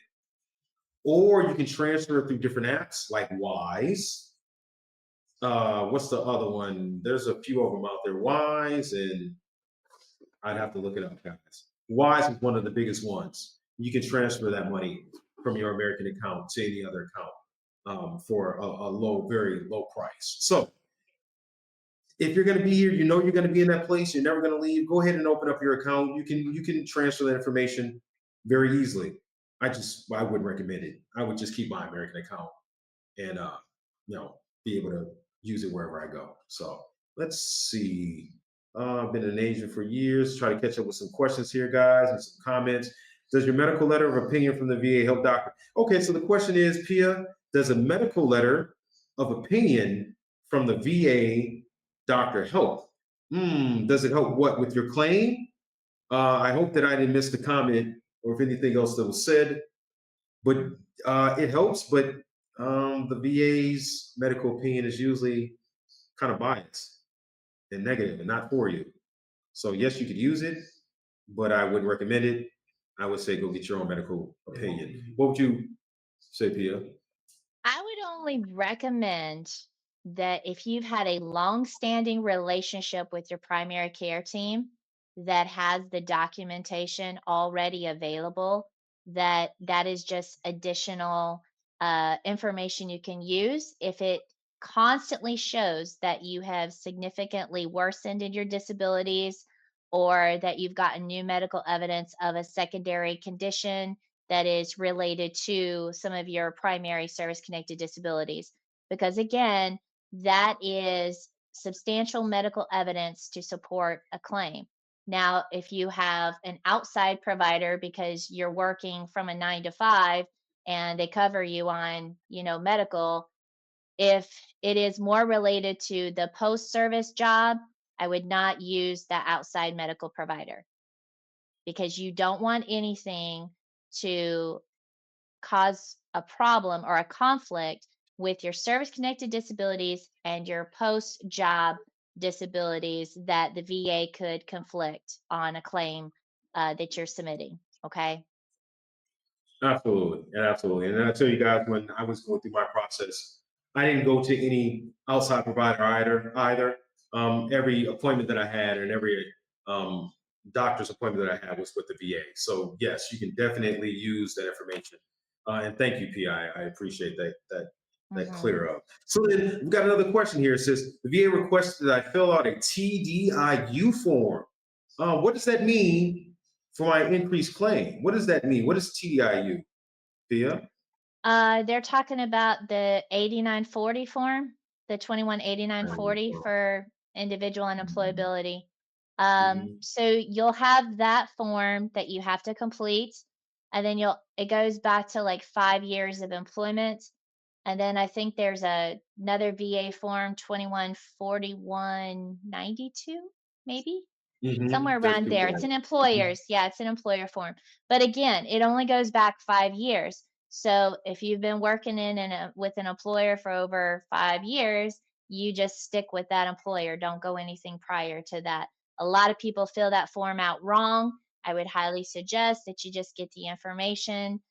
or you can transfer it through different apps like Wise. What's the other one? There's a few of them out there. Wise, and I'd have to look it up, guys. Wise is one of the biggest ones. You can transfer that money from your American account to any other account for a low, very low price. So if you're going to be here, you know you're going to be in that place. You're never going to leave. Go ahead and open up your account. You can transfer that information very easily. I wouldn't recommend it. I would just keep my American account and be able to use it wherever I go. So let's see. I've been an agent for years. Try to catch up with some questions here, guys, and some comments. Does your medical letter of opinion from the VA help doctor? Okay, so the question is, Pia, does a medical letter of opinion from the VA doctor help? Does it help what with your claim? I hope that I didn't miss the comment or if anything else that was said, but it helps. But the VA's medical opinion is usually kind of biased and negative and not for you. So yes, you could use it, but I wouldn't recommend it. I would say go get your own medical opinion. What would you say, Pia? I would only recommend that if you've had a long-standing relationship with your primary care team that has the documentation already available, that is just additional information you can use. If it constantly shows that you have significantly worsened in your disabilities or that you've gotten new medical evidence of a secondary condition that is related to some of your primary service connected disabilities. Because again, that is substantial medical evidence to support a claim. Now, if you have an outside provider because you're working from a 9 to 5 and they cover you on, medical, if it is more related to the post service job, I would not use that outside medical provider because you don't want anything to cause a problem or a conflict with your service connected disabilities and your post job disabilities that the VA could conflict on a claim that you're submitting. Okay. Absolutely, absolutely. And I tell you guys, when I was going through my process, I didn't go to any outside provider either. Every appointment that I had and every um, doctor's appointment that I had was with the VA. So yes, you can definitely use that information. And thank you, PI. I appreciate that Hmm. clear up. So then we've got another question here. It says the VA requested that I fill out a TDIU form. What does that mean for my increased claim? What does that mean? What is TDIU, Thea? They're talking about the 8940 form, the 218940 for individual Mhm, unemployability. mhm, So you'll have that form that you have to complete, and then it goes back to like 5 years of employment. And then I think there's another VA form, 214192, maybe somewhere There's around two there. It's forms. an Mhm, employer's, yeah, it's an employer form. But again, it only goes back 5 years. So if you've been working with an employer for over 5 years, you just stick with that employer. Don't go anything prior to that. A lot of people fill that form out wrong. I would highly suggest that you just get the information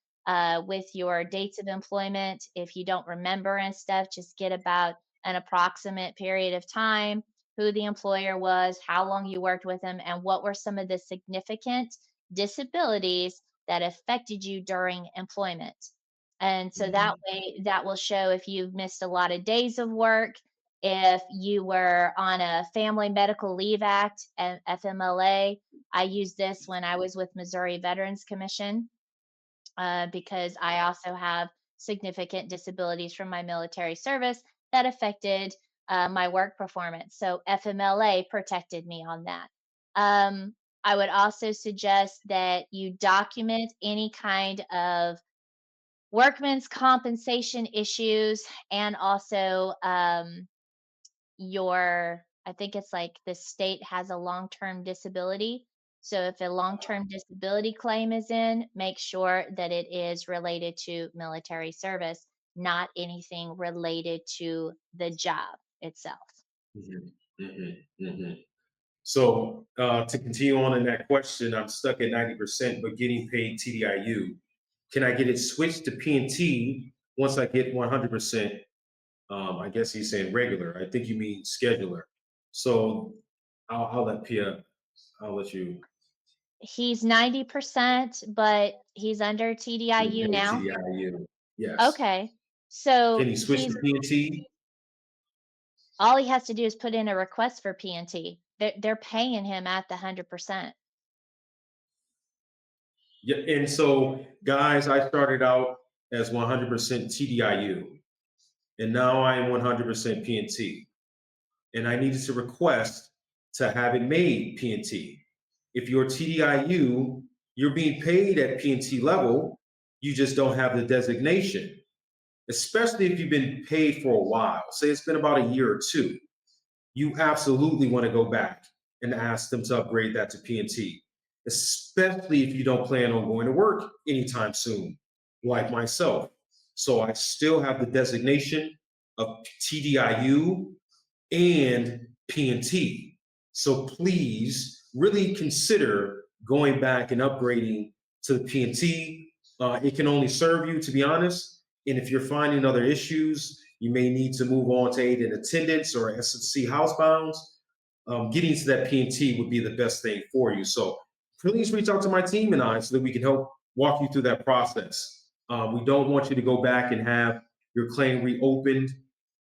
with your dates of employment. If you don't remember and stuff, just get about an approximate period of time, who the employer was, how long you worked with them, and what were some of the significant disabilities that affected you during employment. And so that mhm. way, that will show if you've missed a lot of days of work, if you were on a Family Medical Leave Act and FMLA. I used this when I was with Missouri Veterans Commission because I also have significant disabilities from my military service that affected my work performance. So FMLA protected me on that. Um, I would also suggest that you document any kind of workman's compensation issues and also I think it's like the state has a long-term disability. So if a long-term disability claim is in, make sure that it is related to military service, not anything related to the job itself. Mhm, mhm, mhm. So to continue on in that question, I'm stuck at 90%, but getting paid TDIU. can I get it switched to PNT once I get 100%? I guess he's saying regular. I think you mean scheduler. So I'll let Pia, I'll let you He's 90%, but he's under TDIU now. TDIU. Yes. Okay. Can So he switch to PNT? all he has to do is put in a request for PNT. They're paying him at the 100%. Yeah. And so, guys, I started out as 100% TDIU, and now I am 100% PNT. And I needed to request to have it made PNT. If you're TDIU, you're being paid at PNT level, you just don't have the designation, especially if you've been paid for a while. Say it's been about a year or two. You absolutely want to go back and ask them to upgrade that to PNT, especially if you don't plan on going to work anytime soon, like myself. So I still have the designation of TDIU and PNT. So please really consider going back and upgrading to the PNT. It can only serve you, to be honest. And if you're finding other issues, you may need to move on to aid in attendance or SNC housebounds. Getting to that PNT would be the best thing for you. So please reach out to my team and I so that we can help walk you through that process. We don't want you to go back and have your claim reopened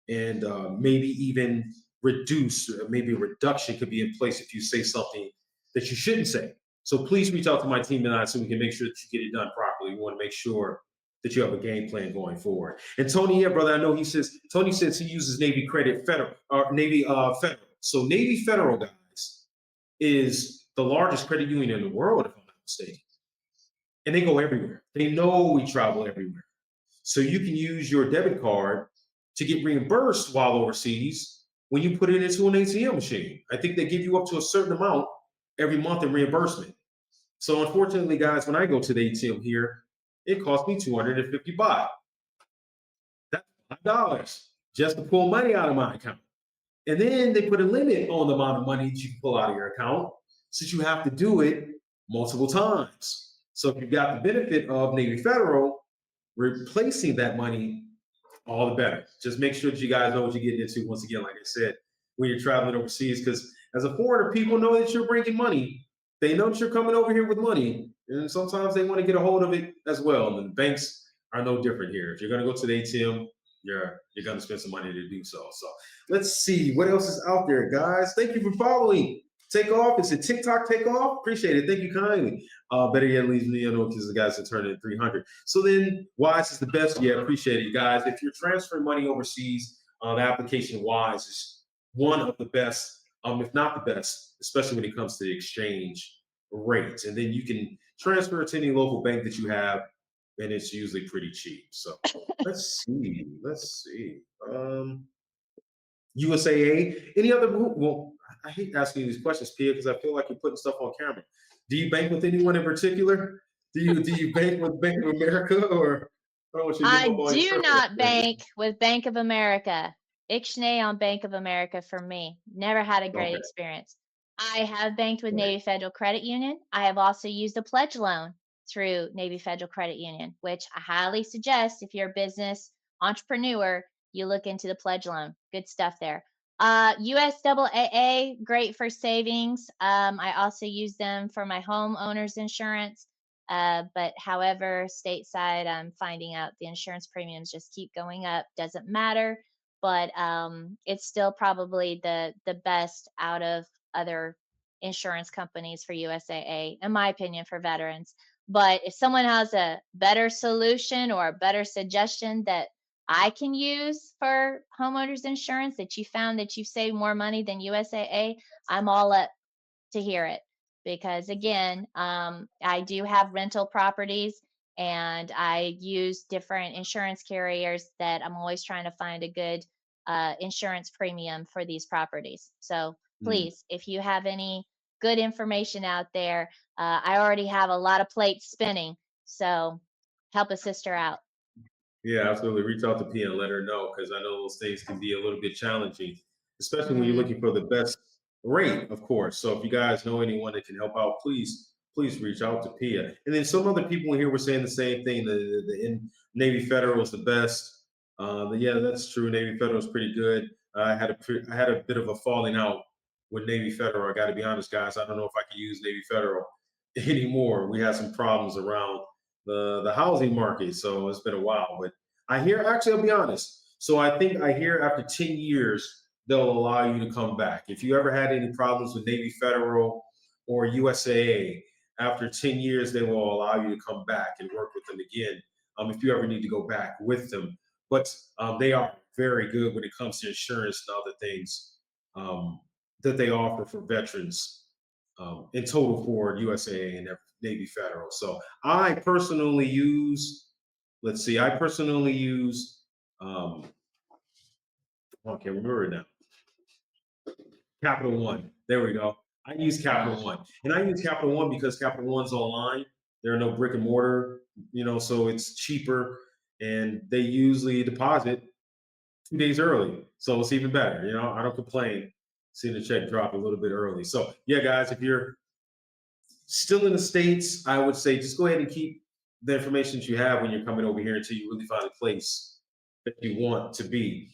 and maybe even reduce, maybe a reduction could be in place if you say something that you shouldn't say. So please reach out to my team and I so we can make sure that you get it done properly. We want to make sure that you have a game plan going forward. And Tony, yeah, brother, I know Tony says he uses Navy Credit Federal, or Navy Federal. So Navy Federal, guys, is the largest credit union in the world, if I'm not mistaken. And they go everywhere. They know we travel everywhere. So you can use your debit card to get reimbursed while overseas when you put it into an ATM machine. I think they give you up to a certain amount every month in reimbursement. So unfortunately, guys, when I go to the ATM here, it costs me 250 baht. That's $5 just to pull money out of my account. And then they put a limit on the amount of money that you can pull out of your account, since you have to do it multiple times. So if you've got the benefit of Navy Federal replacing that money, all the better. Just make sure that you guys know what you're getting into. Once again, like I said, when you're traveling overseas, because as a foreigner, people know that you're bringing money. They know that you're coming over here with money, and sometimes they want to get a hold of it as well. And the banks are no different here. If you're going to go to the ATM, you're going to spend some money to do so. So let's see what else is out there, guys. Thank you for following. Takeoff. Is it TikTok Takeoff? Appreciate it. Thank you kindly. Better yet, leaves me know because the guys have turned in 300. So then, Wise is the best. Yeah, appreciate it, guys. If you're transferring money overseas, the application Wise is one of the best, if not the best, especially when it comes to the exchange rates. And then you can transfer it to any local bank that you have, and it's usually pretty cheap. So let's see. Let's see. USAA. Any other? Well, I hate asking you these questions, Pia, because I feel like you're putting stuff on camera. Do you bank with anyone in particular? Do you bank with Bank of America or I don't want you to give I up all your do personal not information. bank with Bank of America. Ixnay on Bank of America for me. Never had a great Okay. experience. I have banked with Right. Navy Federal Credit Union. I have also used a pledge loan through Navy Federal Credit Union, which I highly suggest if you're a business entrepreneur, you look into the pledge loan. Good stuff there. USAA, great for savings. I also use them for my homeowner's insurance. But however, stateside, I'm finding out the insurance premiums just keep going up. Doesn't matter, but it's still probably the best out of other insurance companies for USAA, in my opinion, for veterans. But if someone has a better solution or a better suggestion that I can use for homeowners insurance that you found that you've saved more money than USAA, I'm all up to hear it because again, I do have rental properties and I use different insurance carriers that I'm always trying to find a good insurance premium for these properties. So Mm. please, if you have any good information out there, I already have a lot of plates spinning. So help a sister out. Yeah, absolutely. Reach out to Pia and let her know because I know those things can be a little bit challenging, especially when you're Mm, looking for the best rate, of course. So if you guys know anyone that can help out, please, please reach out to Pia. And then some other people in here were saying the same thing. Navy Federal is the best. Yeah, that's true. Navy Federal is pretty good. I had a bit of a falling out with Navy Federal. I got to be honest, guys. I don't know if I can use Navy Federal anymore. We had some problems around the housing market, so it's been a while. But I hear, actually, I'll be honest. So I think I hear after 10 years they'll allow you to come back. If you ever had any problems with Navy Federal or USAA, after 10 years they will allow you to come back and work with them again. If you ever need to go back with them, but they are very good when it comes to insurance and other things um, that they offer for veterans in total for USAA and Navy Federal. So I personally use, let's see, I personally use, I can't remember it now. Capital One. There we go. I use Capital One, and I use Capital One because Capital One's online. There are no brick and mortar, so it's cheaper, and they usually deposit 2 days early, so it's even better. I don't complain seeing the check drop a little bit early. So yeah, guys, if you're still in the States, I would say just go ahead and keep the information that you have when you're coming over here until you really find a place that you want to be.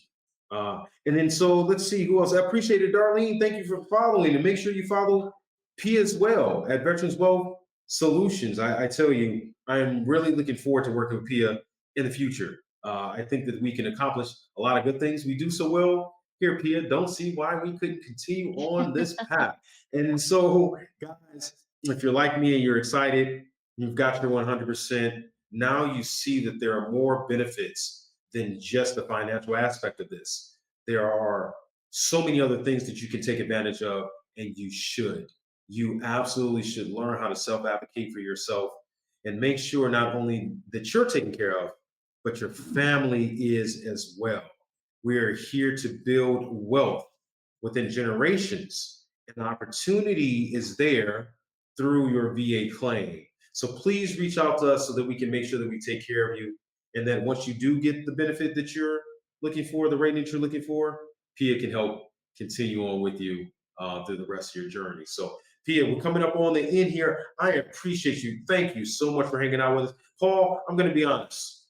And then, so let's see who else. I appreciate it, Darlene. Thank you for following, and make sure you follow P as well at Veterans Wealth Solutions. I tell you, I am really looking forward to working with Pia in the future. I think that we can accomplish a lot of good things. We do so well here, Pia. Don't see why we couldn't continue on this path. And so, guys, if you're like me and you're excited, you've got your 100%. Now you see that there are more benefits than just the financial aspect of this. There are so many other things that you can take advantage of, and you should. You absolutely should learn how to self advocate for yourself and make sure not only that you're taken care of, but your family is as well. We are here to build wealth within generations, and the opportunity is there through your VA claim. So please reach out to us so that we can make sure that we take care of you, and that once you do get the benefit that you're looking for, the rating that you're looking for, Pia can help continue on with you through the rest of your journey. So, Pia, we're coming up on the end here. I appreciate you. Thank you so much for hanging out with us, Paul. I'm going to be honest.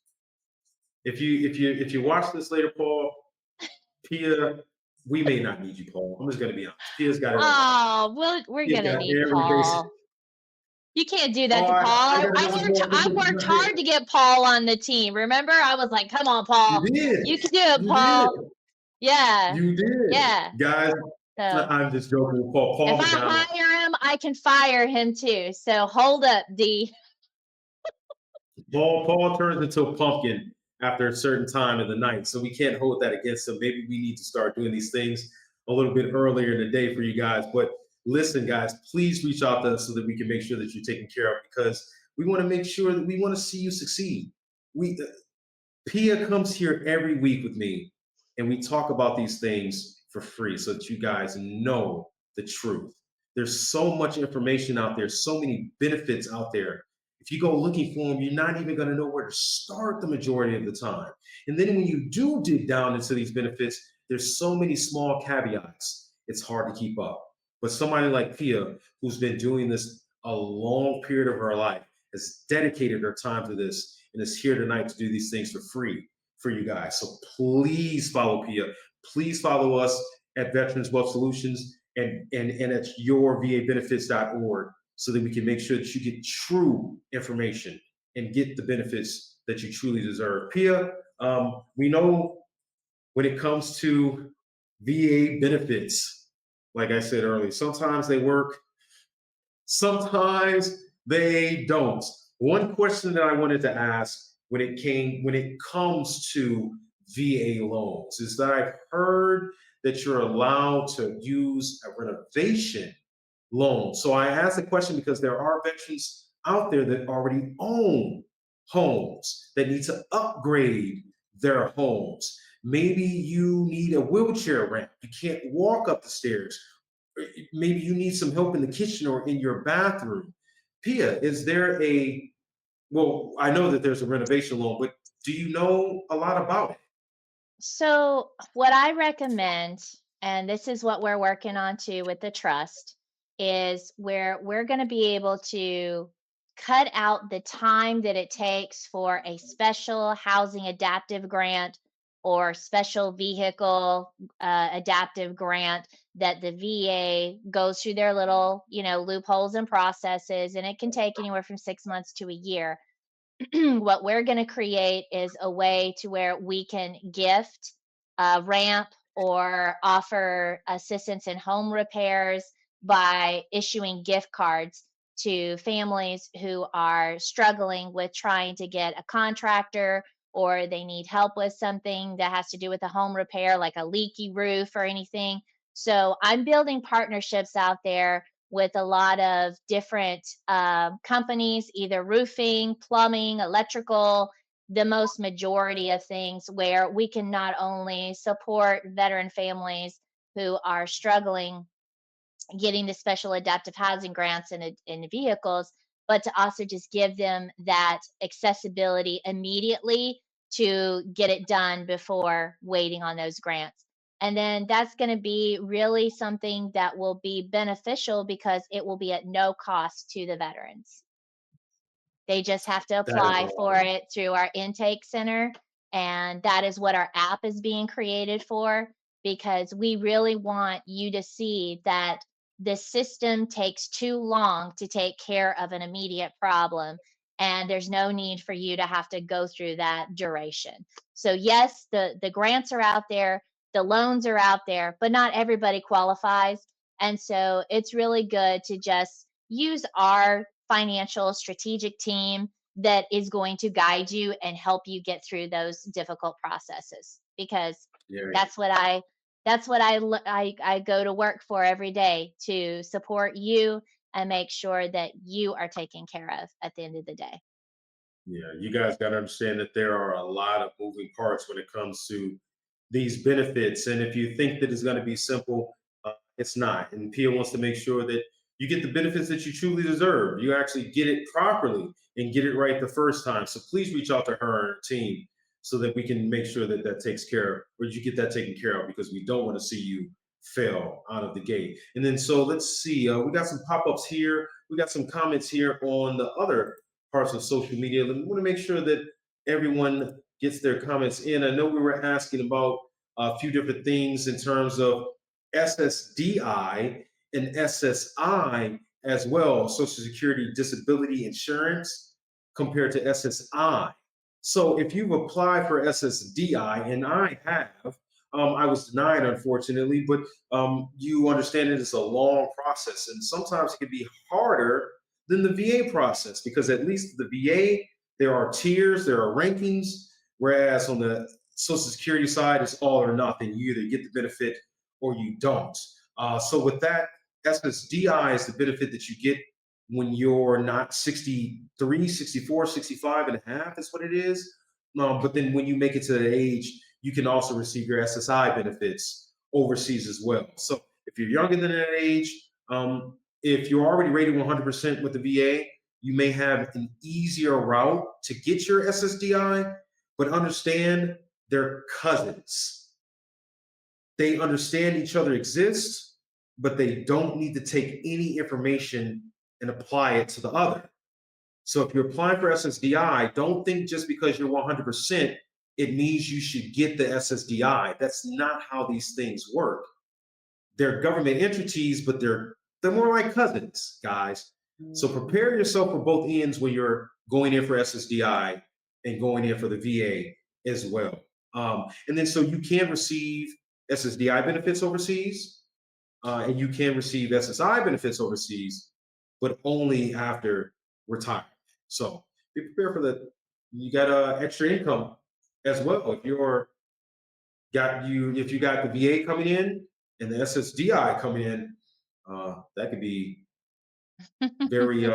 If you watch this later, Paul, Pia, we may not need you, Paul. I'm just going to be honest. Pia's got everything. Oh, we're Pia's gonna got need everything. Paul. You can't do that Oh, to Paul. I I worked hard to get Paul on the team. Remember, I was like, "Come on, Paul, You did. you can do it, You Paul." did. Yeah, You did. yeah. Guys, So I'm just joking with Paul. if Paul I McDonald. hire him, I can fire him too. So hold up, D. Paul turns into a pumpkin after a certain time of the night, so we can't hold that against him. Maybe we need to start doing these things a little bit earlier in the day for you guys. But listen, guys, please reach out to us so that we can make sure that you're taken care of, because we want to make sure that we want to see you succeed. We Pia comes here every week with me, and we talk about these things for free so that you guys know the truth. There's so much information out there, so many benefits out there. If you go looking for them, you're not even going to know where to start the majority of the time. And then when you do dig down into these benefits, there's so many small caveats. It's hard to keep up. But somebody like Pia, who's been doing this a long period of her life, has dedicated her time to this and is here tonight to do these things for free for you guys. So please follow Pia. Please follow us at Veterans Wealth Solutions and at yourvabenefits.org so that we can make sure that you get true information and get the benefits that you truly deserve. Pia, we know when it comes to VA benefits, like I said earlier, sometimes they work, sometimes they don't. One question that I wanted to ask when it comes to VA loans is that I've heard that you're allowed to use a renovation loan. So I asked the question because there are veterans out there that already own homes that need to upgrade their homes. Maybe you need a wheelchair ramp. You can't walk up the stairs. Maybe you need some help in the kitchen or in your bathroom. Pia, is there well, I know that there's a renovation loan, but do you know a lot about it? So what I recommend, and this is what we're working on too with the trust, is where we're going to be able to cut out the time that it takes for a special housing adaptive grant or special vehicle adaptive grant that the VA goes through their little, loopholes and processes, and it can take anywhere from 6 months to a year. What we're going to create is a way to where we can gift a ramp or offer assistance in home repairs by issuing gift cards to families who are struggling with trying to get a contractor, or they need help with something that has to do with a home repair, like a leaky roof or anything. So I'm building partnerships out there with a lot of different companies, either roofing, plumbing, electrical, the most majority of things, where we can not only support veteran families who are struggling getting the special adaptive housing grants and vehicles, but to also just give them that accessibility immediately to get it done before waiting on those grants. And then that's going to be really something that will be beneficial because it will be at no cost to the veterans. They just have to That is apply for awesome. it through our intake center. And that is what our app is being created for, because we really want you to see that the system takes too long to take care of an immediate problem. And there's no need for you to have to go through that duration. So, yes, the grants are out there, the loans are out there, but not everybody qualifies. And so it's really good to just use our financial strategic team that is going to guide you and help you get through those difficult processes, because Yeah. that's what I I go to work for every day, to support you and make sure that you are taken care of at the end of the day. Yeah, you guys got to understand that there are a lot of moving parts when it comes to these benefits. And if you think that it's going to be simple, it's not. And Pia wants to make sure that you get the benefits that you truly deserve. You actually get it properly and get it right the first time. So please reach out to her and her team so that we can make sure that that takes care of, or you get that taken care of, because we don't want to see you fail out of the gate. And then, so let's see, we got some pop-ups here. We got some comments here on the other parts of social media. We want to make sure that everyone gets their comments in. I know we were asking about a few different things in terms of SSDI and SSI as well, Social Security Disability Insurance, compared to SSI. So if you've applied for SSDI, and I have, I was denied, unfortunately, but you understand it is a long process, and sometimes it can be harder than the VA process, because at least the VA, there are tiers, there are rankings, whereas on the Social Security side, it's all or nothing. You either get the benefit or you don't. So with that, SSDI is the benefit that you get when you're not 63, 64, 65 and a half is what it is. But then when you make it to that age, you can also receive your SSI benefits overseas as well. So if you're younger than that age, if you're already rated 100% with the VA, you may have an easier route to get your SSDI, but understand they're cousins. They understand each other exists, but they don't need to take any information and apply it to the other. So if you're applying for SSDI, don't think just because you're 100%, it means you should get the SSDI. That's not how these things work. They're government entities, but they're more like cousins, guys. So prepare yourself for both ends when you're going in for SSDI and going in for the VA as well. And then, so you can receive SSDI benefits overseas, and you can receive SSI benefits overseas, but only after retirement. So be prepared for that. You got extra income as well. If you got the VA coming in and the SSDI coming in, that could be very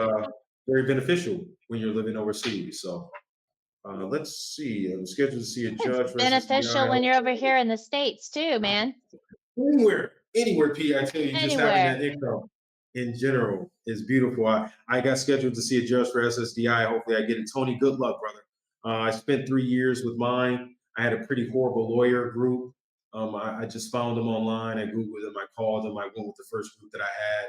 very beneficial when you're living overseas. So let's see. I'm scheduled to see a It's judge for beneficial SSDI. when you're over here in the States too, man. Anywhere, P. I tell you, just having Anywhere. that income in general is beautiful. I got scheduled to see a judge for SSDI. Hopefully, I get it. Tony, good luck, brother. I spent 3 years with mine. I had a pretty horrible lawyer group. I just found them online. I Googled them. I called them. I went with the first group that I had.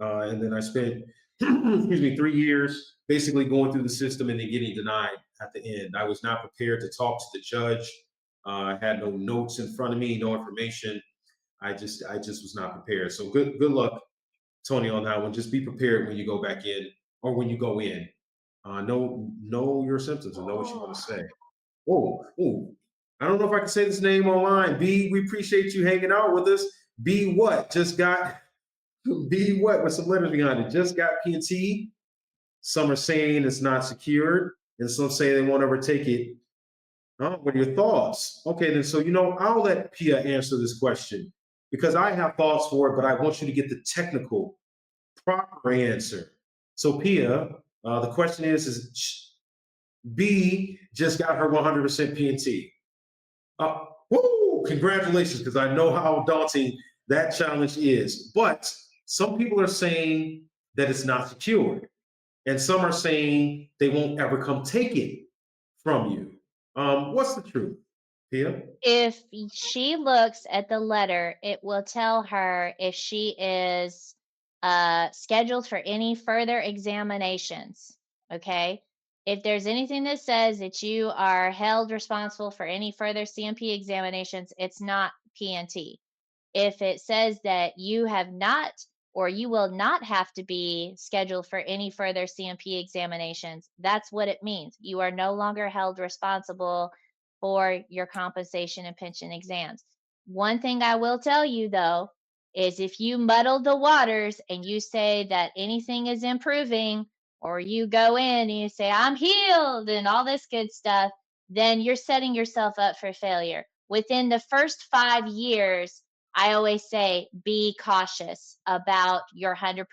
And then I spent, excuse me, 3 years basically going through the system and then getting denied at the end. I was not prepared to talk to the judge. I had no notes in front of me, no information. I just was not prepared. So good luck, Tony, on that one. Just be prepared when you go back in or when you go in. Know your symptoms and know what you want to say. Oh, I don't know if I can say this name online. B, we appreciate you hanging out with us. B, what just got B, what with some letters behind it? Just got PNT. Some are saying it's not secured, and some say they won't ever take it. What are your thoughts? Okay, then so I'll let Pia answer this question because I have thoughts for it, but I want you to get the technical, proper answer. So Pia, the question is B just got her 100% PNT. Woo! Congratulations, because I know how daunting that challenge is. But some people are saying that it's not secured, and some are saying they won't ever come take it from you. What's the truth, Pia? If she looks at the letter, it will tell her if she is scheduled for any further examinations. Okay. If there's anything that says that you are held responsible for any further CMP examinations, it's not PNT. If it says that you have not or you will not have to be scheduled for any further CMP examinations, that's what it means. You are no longer held responsible for your compensation and pension exams. One thing I will tell you though is if you muddle the waters and you say that anything is improving, or you go in and you say, I'm healed and all this good stuff, then you're setting yourself up for failure. Within the first 5 years, I always say be cautious about your 100%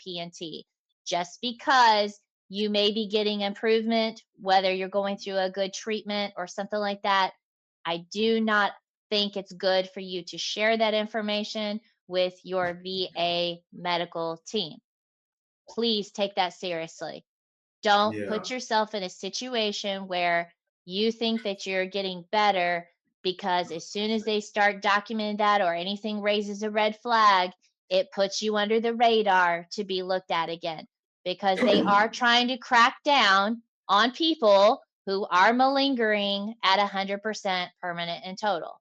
PNT. Just because you may be getting improvement, whether you're going through a good treatment or something like that, I do not think it's good for you to share that information with your VA medical team. Please take that seriously. Don't Yeah. put yourself in a situation where you think that you're getting better because as soon as they start documenting that or anything raises a red flag, it puts you under the radar to be looked at again because they are trying to crack down on people who are malingering at 100% permanent and total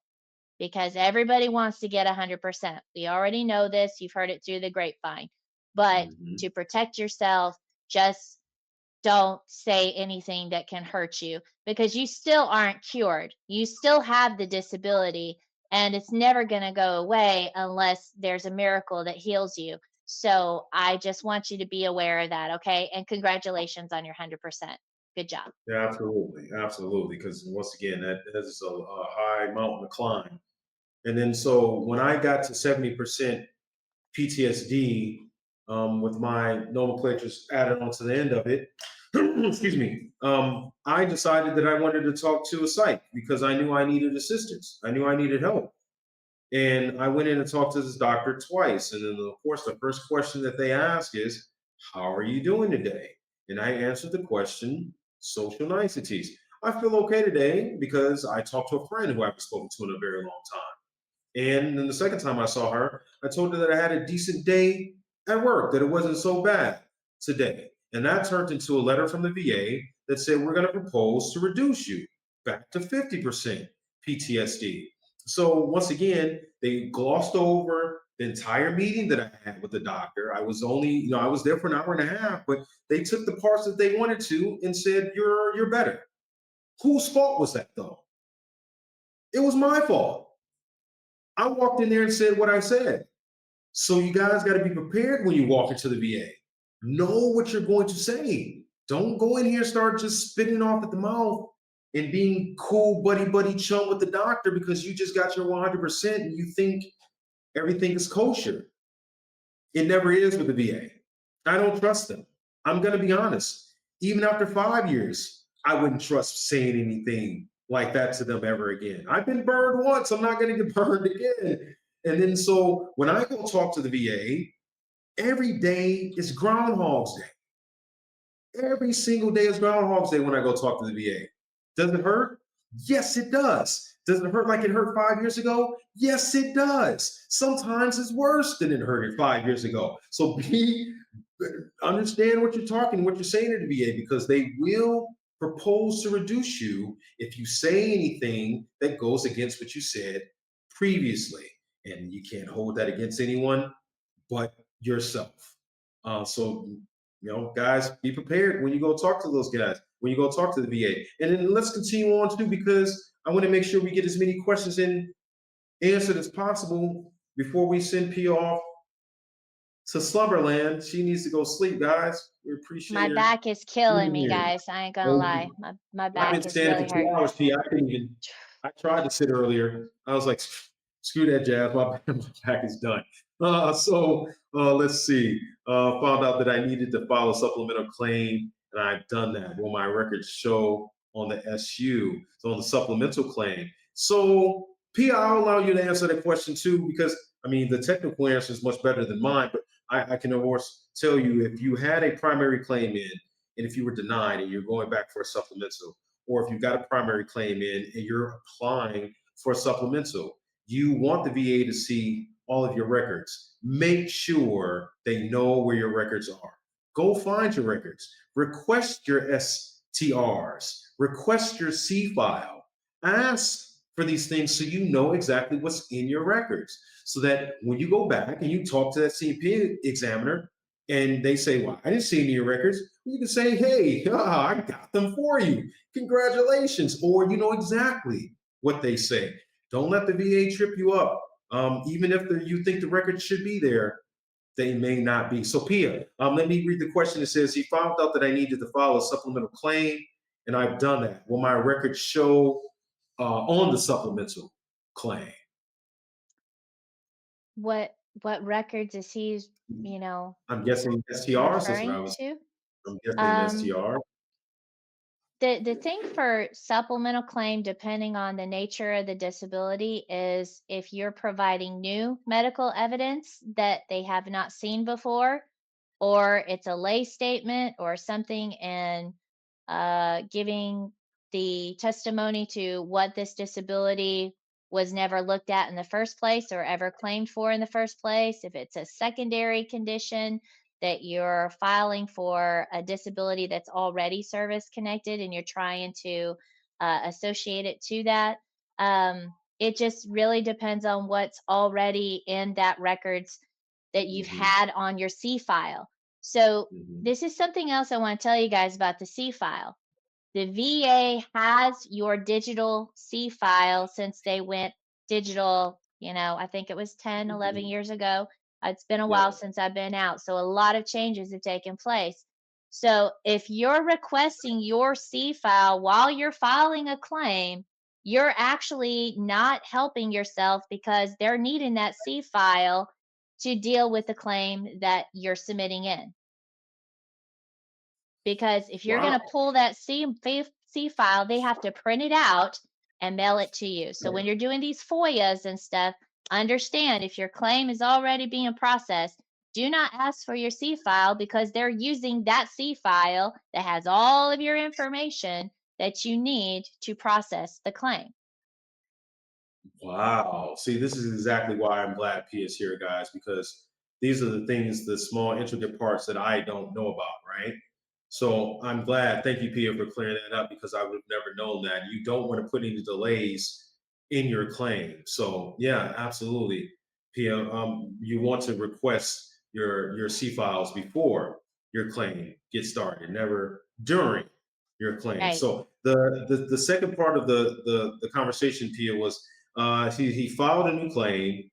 because everybody wants to get 100%. We already know this, you've heard it through the grapevine. But Mhm. to protect yourself, just don't say anything that can hurt you because you still aren't cured. You still have the disability and it's never going to go away unless there's a miracle that heals you. So I just want you to be aware of that, okay? And congratulations on your 100%. Good job. Yeah, absolutely. Because once again, that is a high mountain to climb. And then so when I got to 70% PTSD, with my nomenclatures added onto the end of it, excuse me, I decided that I wanted to talk to a psych because I knew I needed assistance. I knew I needed help. And I went in and talked to this doctor twice. And then, of course, the first question that they ask is, how are you doing today? And I answered the question, social niceties. I feel okay today because I talked to a friend who I haven't spoken to in a very long time. And then the second time I saw her, I told her that I had a decent day at work, that it wasn't so bad today. And that turned into a letter from the VA that said, we're going to propose to reduce you back to 50% PTSD. So once again, they glossed over the entire meeting that I had with the doctor. I was only, I was there for an hour and a half, but they took the parts that they wanted to and said, you're better. Whose fault was that though? It was my fault. I walked in there and said what I said. So you guys got to be prepared when you walk into the VA. Know what you're going to say. Don't go in here and start just spitting off at the mouth and being cool buddy chum with the doctor because you just got your 100% and you think everything is kosher. It never is with the VA. I don't trust them. I'm going to be honest. Even after 5 years, I wouldn't trust saying anything like that to them ever again. I've been burned once. I'm not going to get burned again. And then so when I go talk to the VA, every day is Groundhog's Day. Every single day is Groundhog's Day when I go talk to the VA. Does it hurt? Yes, it does. Does it hurt like it hurt 5 years ago? Yes, it does. Sometimes it's worse than it hurt 5 years ago. So understand what you're saying to the VA, because they will propose to reduce you if you say anything that goes against what you said previously. And you can't hold that against anyone but yourself. So, guys, be prepared when you go talk to those guys, when you go talk to the VA. And then let's continue on too, because I want to make sure we get as many questions in answered as possible before we send Pia off to Slumberland. She needs to go sleep, guys. We appreciate My her back is killing being me, here. guys. I ain't gonna Thank lie. you. My I've been back is standing really for two hurting. hours, Pia. I tried to sit earlier. I was like, screw that jazz. My back is done. Let's see. Found out that I needed to file a supplemental claim, and I've done that. Will my records show on the SU? So on the supplemental claim. So, Pia, I'll allow you to answer that question too, because I mean, the technical answer is much better than mine, but I can, of course, tell you if you had a primary claim in, and if you were denied and you're going back for a supplemental, or if you've got a primary claim in and you're applying for a supplemental, you want the VA to see all of your records. Make sure they know where your records are. Go find your records. Request your STRs. Request your C file. Ask for these things so you know exactly what's in your records. So that when you go back and you talk to that CP examiner and they say, well, I didn't see any of your records, you can say, hey, I got them for you. Congratulations. Or you know exactly what they say. Don't let the VA trip you up. Even if you think the record should be there, they may not be. So Pia, let me read the question. It says, he found out that I needed to file a supplemental claim, and I've done that. Will my record show on the supplemental claim? What records is he, you know, I'm guessing STRs. That's what referring I was. to? I'm guessing Um, STR. the thing for supplemental claim, depending on the nature of the disability, is if you're providing new medical evidence that they have not seen before, or it's a lay statement or something, and giving the testimony to what this disability was never looked at in the first place or ever claimed for in the first place. If it's a secondary condition that you're filing for a disability that's already service connected and you're trying to associate it to that. It just really depends on what's already in that records that you've Hmm. had on your C file. So, Hmm. this is something else I want to tell you guys about the C file. The VA has your digital C file since they went digital, I think it was 10, 11 Hmm. years ago. It's been a while Yep. since I've been out. So a lot of changes have taken place. So if you're requesting your C file while you're filing a claim, you're actually not helping yourself because they're needing that C file to deal with the claim that you're submitting in. Because if you're going Wow. to pull that C file, they have to print it out and mail it to you. So when you're doing these FOIAs and stuff, understand if your claim is already being processed, do not ask for your C file because they're using that C file that has all of your information that you need to process the claim. Wow. See, this is exactly why I'm glad P is here, guys, because these are the things, the small, intricate parts that I don't know about, right? So I'm glad. Thank you, Pia, for clearing that up because I would have never known that. You don't want to put any delays in your claim. So yeah, absolutely, Pia. You want to request your C files before your claim gets started, never during your claim. Right. So the second part of the conversation, Pia, was he filed a new claim,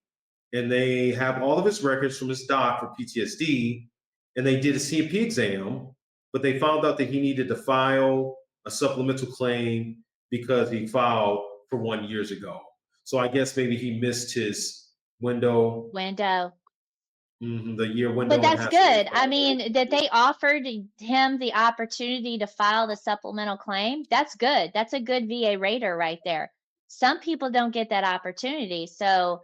and they have all of his records from his doc for PTSD, and they did a CMP exam, but they found out that he needed to file a supplemental claim because he filed for 1 year ago. So I guess maybe he missed his window, Window. the year But window, and that's has to good. I refile. mean, that they offered him the opportunity to file the supplemental claim. That's good. That's a good VA rater right there. Some people don't get that opportunity. So,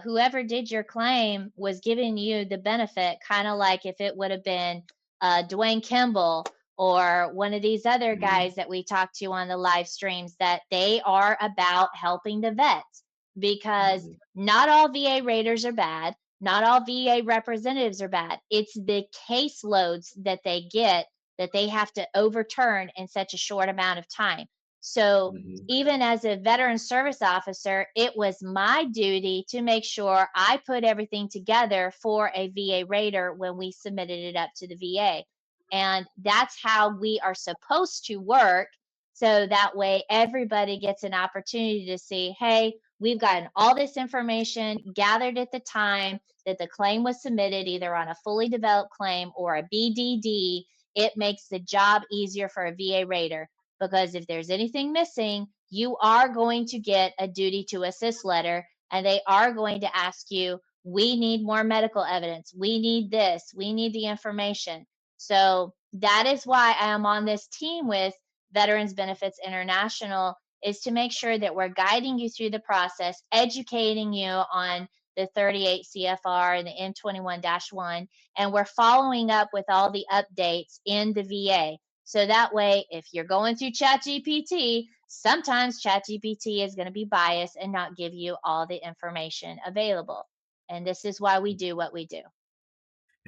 whoever did your claim was giving you the benefit, kind of like if it would have been Dwayne Kimball or one of these other Mhm. guys that we talk to on the live streams, that they are about helping the vets, because Mhm. not all VA raters are bad. Not all VA representatives are bad. It's the caseloads that they get that they have to overturn in such a short amount of time. So, Mhm. even as a veteran service officer, it was my duty to make sure I put everything together for a VA rater when we submitted it up to the VA. And that's how we are supposed to work. So that way, everybody gets an opportunity to see, hey, we've gotten all this information gathered at the time that the claim was submitted, either on a fully developed claim or a BDD. It makes the job easier for a VA rater, because if there's anything missing, you are going to get a duty to assist letter, and they are going to ask you, we need more medical evidence. We need this. We need the information. So that is why I am on this team with Veterans Benefits International, is to make sure that we're guiding you through the process, educating you on the 38 CFR and the N21-1, and we're following up with all the updates in the VA. So that way, if you're going through ChatGPT, sometimes ChatGPT is going to be biased and not give you all the information available. And this is why we do what we do.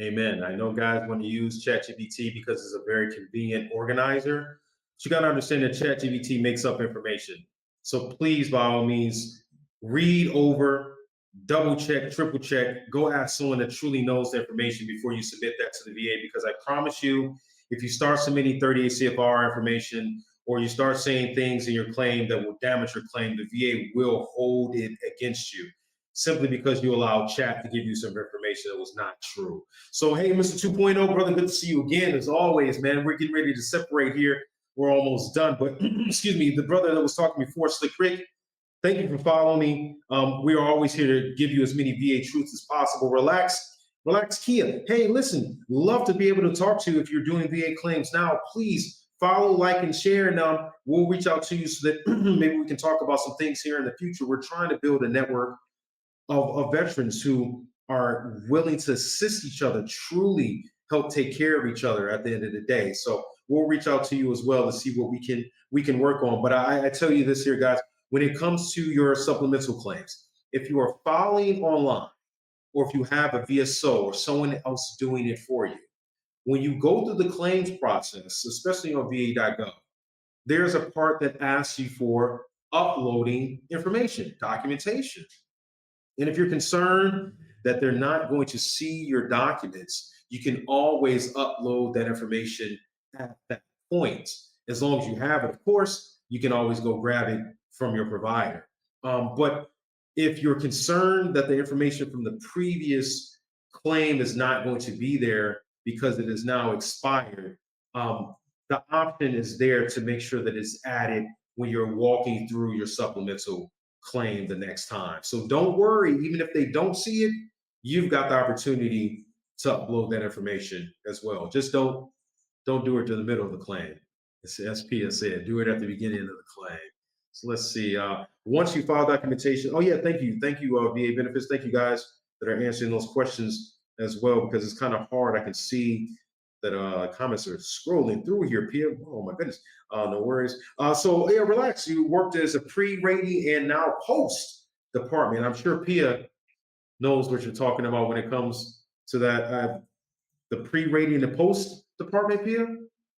Amen. I know guys want to use ChatGPT because it's a very convenient organizer. But you got to understand that ChatGPT makes up information. So please, by all means, read over, double check, triple check, go ask someone that truly knows the information before you submit that to the VA. Because I promise you, if you start submitting 38 CFR information or you start saying things in your claim that will damage your claim, the VA will hold it against you simply because you allowed chat to give you some information that was not true. So, hey, Mr. 2.0, brother, good to see you again. As always, man, we're getting ready to separate here. We're almost done. But, excuse me, the brother that was talking before, Slick Rick, thank you for following me. We are always here to give you as many VA truths as possible. Relax, Kia. Hey, listen, love to be able to talk to you if you're doing VA claims now. Please follow, like, and share, and we'll reach out to you so that maybe we can talk about some things here in the future. We're trying to build a network of veterans who are willing to assist each other, truly help take care of each other at the end of the day. So we'll reach out to you as well to see what we can work on. But I tell you this here, guys, when it comes to your supplemental claims, if you are filing online or if you have a VSO or someone else doing it for you, when you go through the claims process, especially on va.gov, there's a part that asks you for uploading information, documentation. And if you're concerned that they're not going to see your documents, you can always upload that information at that point. As long as you have it, of course, you can always go grab it from your provider. But if you're concerned that the information from the previous claim is not going to be there because it is now expired, the option is there to make sure that it's added when you're walking through your supplemental claim the next time. So don't worry, even if they don't see it, you've got the opportunity to upload that information as well. Just don't do it to the middle of the claim. As Pia said, do it at the beginning of the claim. So let's see. Once you file documentation, oh yeah, thank you, VA benefits. Thank you guys that are answering those questions as well because it's kind of hard. I can see that comments are scrolling through here, Pia. Oh my goodness. No worries. So yeah, relax. You worked as a pre-rating and now post department. I'm sure Pia knows what you're talking about when it comes to that. The pre-rating and post department, Pia,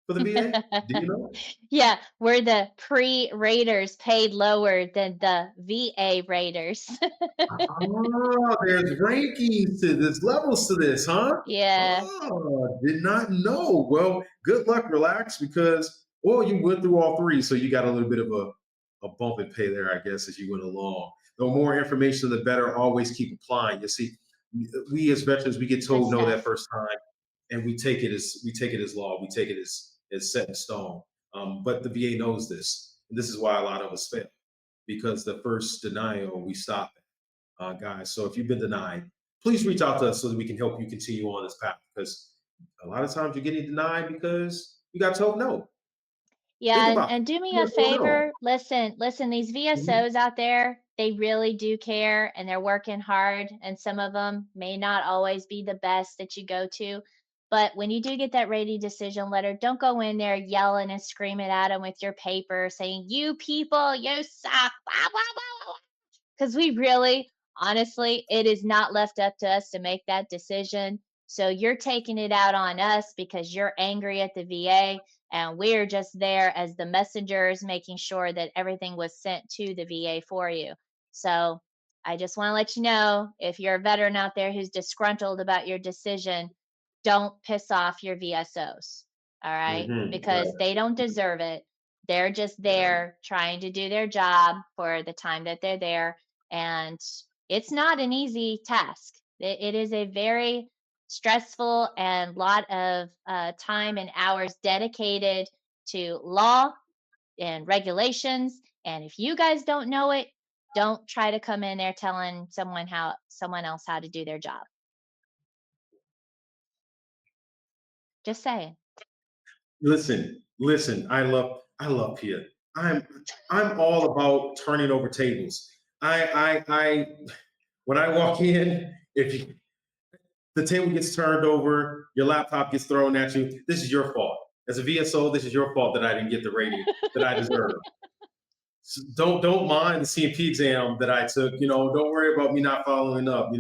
for the VA. Do you know? Yeah, we're the pre-raters paid lower than the VA raters. There's rankings to this, levels to this, huh? Yeah. Did not know. Well, good luck, relax, because well, you went through all three, so you got a little bit of a bump and pay there, I guess, as you went along. The more information, the better. Always keep applying. You see, we as veterans, we get Good told no that stuff. first time, and we take it as law. We take it as set in stone. But the VA knows this, and this is why a lot of us fail because the first denial we stop guys. So if you've been denied, please reach out to us so that we can help you continue on this path. Because a lot of times you're getting denied because you got told no. Think Yeah, and, about and it. do me You a got told no. favor. Listen, these Mhm. VSOs out there, they really do care and they're working hard. And some of them may not always be the best that you go to. But when you do get that rating decision letter, don't go in there yelling and screaming at them with your paper saying, "You people, you suck," blah, blah, blah, because we really, honestly, it is not left up to us to make that decision. So you're taking it out on us because you're angry at the VA, and we're just there as the messengers, making sure that everything was sent to the VA for you. So I just want to let you know, if you're a veteran out there who's disgruntled about your decision, don't piss off your VSOs. All right. Right. Because they don't deserve it. They're just there trying to do their job for the time that they're there, and it's not an easy task. It is a very stressful and lot of time and hours dedicated to law and regulations. And if you guys don't know it, don't try to come in there telling someone else how to do their job. Just saying. Listen. I love Pia. I'm I'm all about turning over tables. I when I walk in, if you, the table gets turned over, your laptop gets thrown at you, this is your fault. As a VSO, this is your fault that I didn't get the rating that I deserve. So don't mind the CMP exam that I took. Don't worry about me not following up.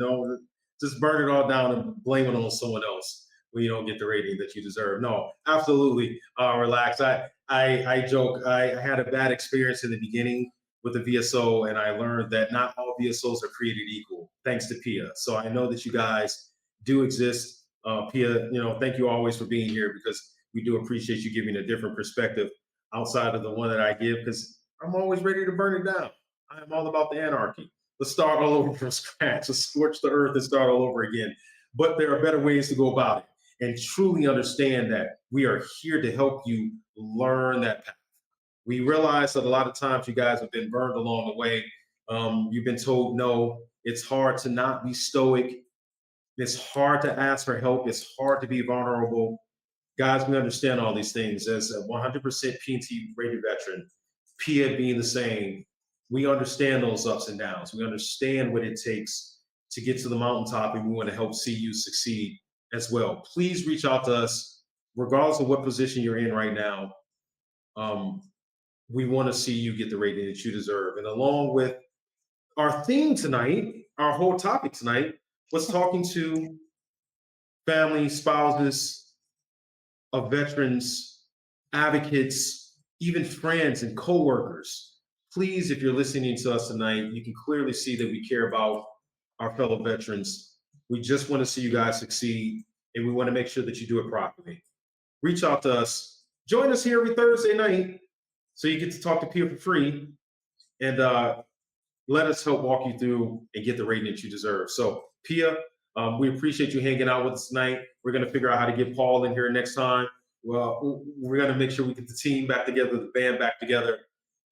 Just burn it all down and blame it on someone else when you don't get the rating that you deserve. No, absolutely, relax. I joke. I had a bad experience in the beginning with the VSO, and I learned that not all VSOs are created equal. Thanks to Pia. So I know that you guys do exist. Pia, thank you always for being here, because we do appreciate you giving a different perspective outside of the one that I give, because I'm always ready to burn it down. I am all about the anarchy. Let's start all over from scratch. Let's scorch the earth and start all over again. But there are better ways to go about it, and truly understand that we are here to help you learn that path. We realize that a lot of times you guys have been burned along the way. You've been told no. It's hard to not be stoic. It's hard to ask for help. It's hard to be vulnerable. Guys, we understand all these things. As a 100% PNT rated veteran, Pia being the same, we understand those ups and downs. We understand what it takes to get to the mountaintop, and we want to help see you succeed as well. Please reach out to us, regardless of what position you're in right now. Um, we want to see you get the rating that you deserve. And along with our theme tonight, our whole topic tonight was talking to family, spouses of veterans, advocates, even friends and coworkers. Please, if you're listening to us tonight, you can clearly see that we care about our fellow veterans. We just want to see you guys succeed, and we want to make sure that you do it properly. Reach out to us. Join us here every Thursday night so you get to talk to Pia for free, and let us help walk you through and get the rating that you deserve. So, Pia, we appreciate you hanging out with us tonight. We're going to figure out how to get Paul in here next time. Well, we're going to make sure we get the team back together, the band back together,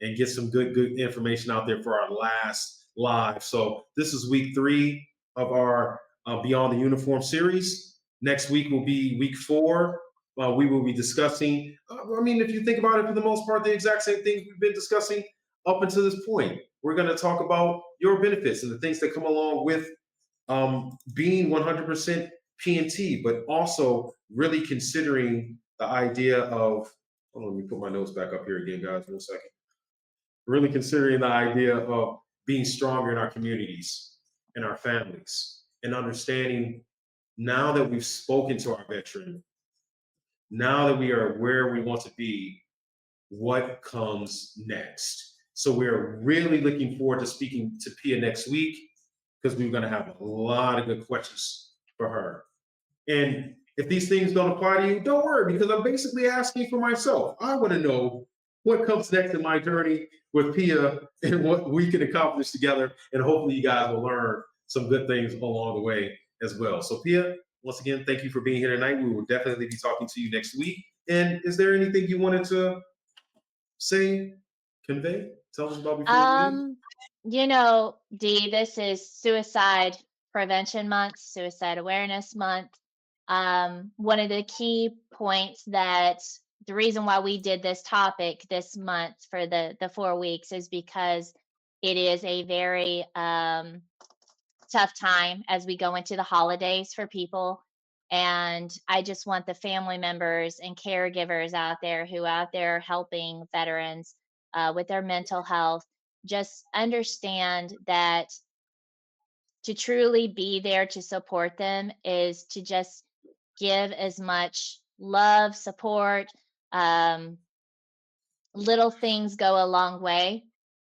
and get some good information out there for our last live. So this is week 3 of our Beyond the Uniform series. Next week will be week 4. We will be discussing, if you think about it, for the most part, the exact same things we've been discussing up until this point. We're going to talk about your benefits and the things that come along with being 100% PNT, but also really considering the idea of, hold on, let me put my notes back up here again, guys, 1 second. Really considering the idea of being stronger in our communities and our families, and understanding, now that we've spoken to our veteran, now that we are where we want to be, what comes next. So we're really looking forward to speaking to Pia next week, because we're going to have a lot of good questions for her. And if these things don't apply to you, don't worry, because I'm basically asking for myself. I want to know what comes next in my journey with Pia and what we can accomplish together. And hopefully you guys will learn some good things along the way as well. So Pia, once again, thank you for being here tonight. We will definitely be talking to you next week. And is there anything you wanted to say, convey, tell us about before we leave? Dee, this is Suicide Prevention Month, Suicide Awareness Month. One of the key points, that the reason why we did this topic this month for the 4 weeks, is because it is a very tough time as we go into the holidays for people. And I just want the family members and caregivers out there who out there helping veterans with their mental health, just understand that to truly be there to support them is to just give as much love, support, um, little things go a long way.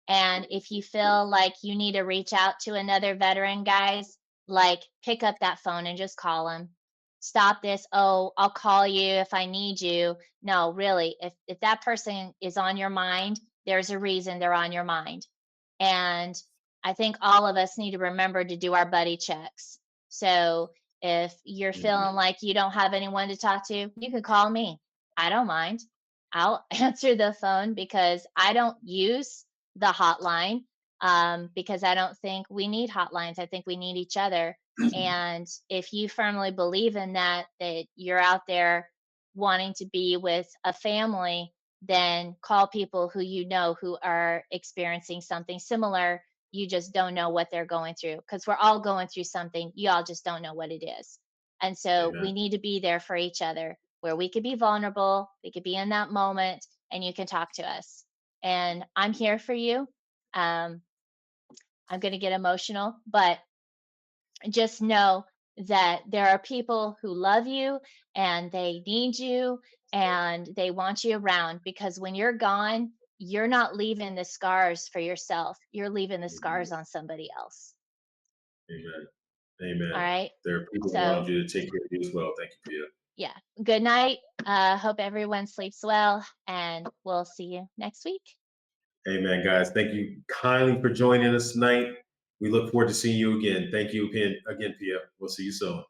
And if you feel like you need to reach out to another veteran, guys, like pick up that phone and just call them. Stop this. Oh, I'll call you if I need you. No, really, if that person is on your mind, there's a reason they're on your mind. And I think all of us need to remember to do our buddy checks. So if you're Mhm. feeling like you don't have anyone to talk to, you can call me. I don't mind. I'll answer the phone because I don't use the hotline, because I don't think we need hotlines. I think we need each other. And if you firmly believe in that, that you're out there wanting to be with a family, then call people who you know who are experiencing something similar. You just don't know what they're going through because we're all going through something. You all just don't know what it is. And so we Amen. need to be there for each other where we could be vulnerable, we could be in that moment, and you can talk to us. And I'm here for you. Um, I'm going to get emotional, but just know that there are people who love you and they need you and they want you around because when you're gone, you're not leaving the scars for yourself. You're leaving the Mhm. scars on somebody else. Amen. All Amen. right. There are people So, around you to take care of you as well. Thank you, Pia. yeah. Good night. Hope everyone sleeps well and we'll see you next week. Amen, guys. Thank you kindly for joining us tonight. We look forward to seeing you again. Thank you again, Pia. We'll see you soon.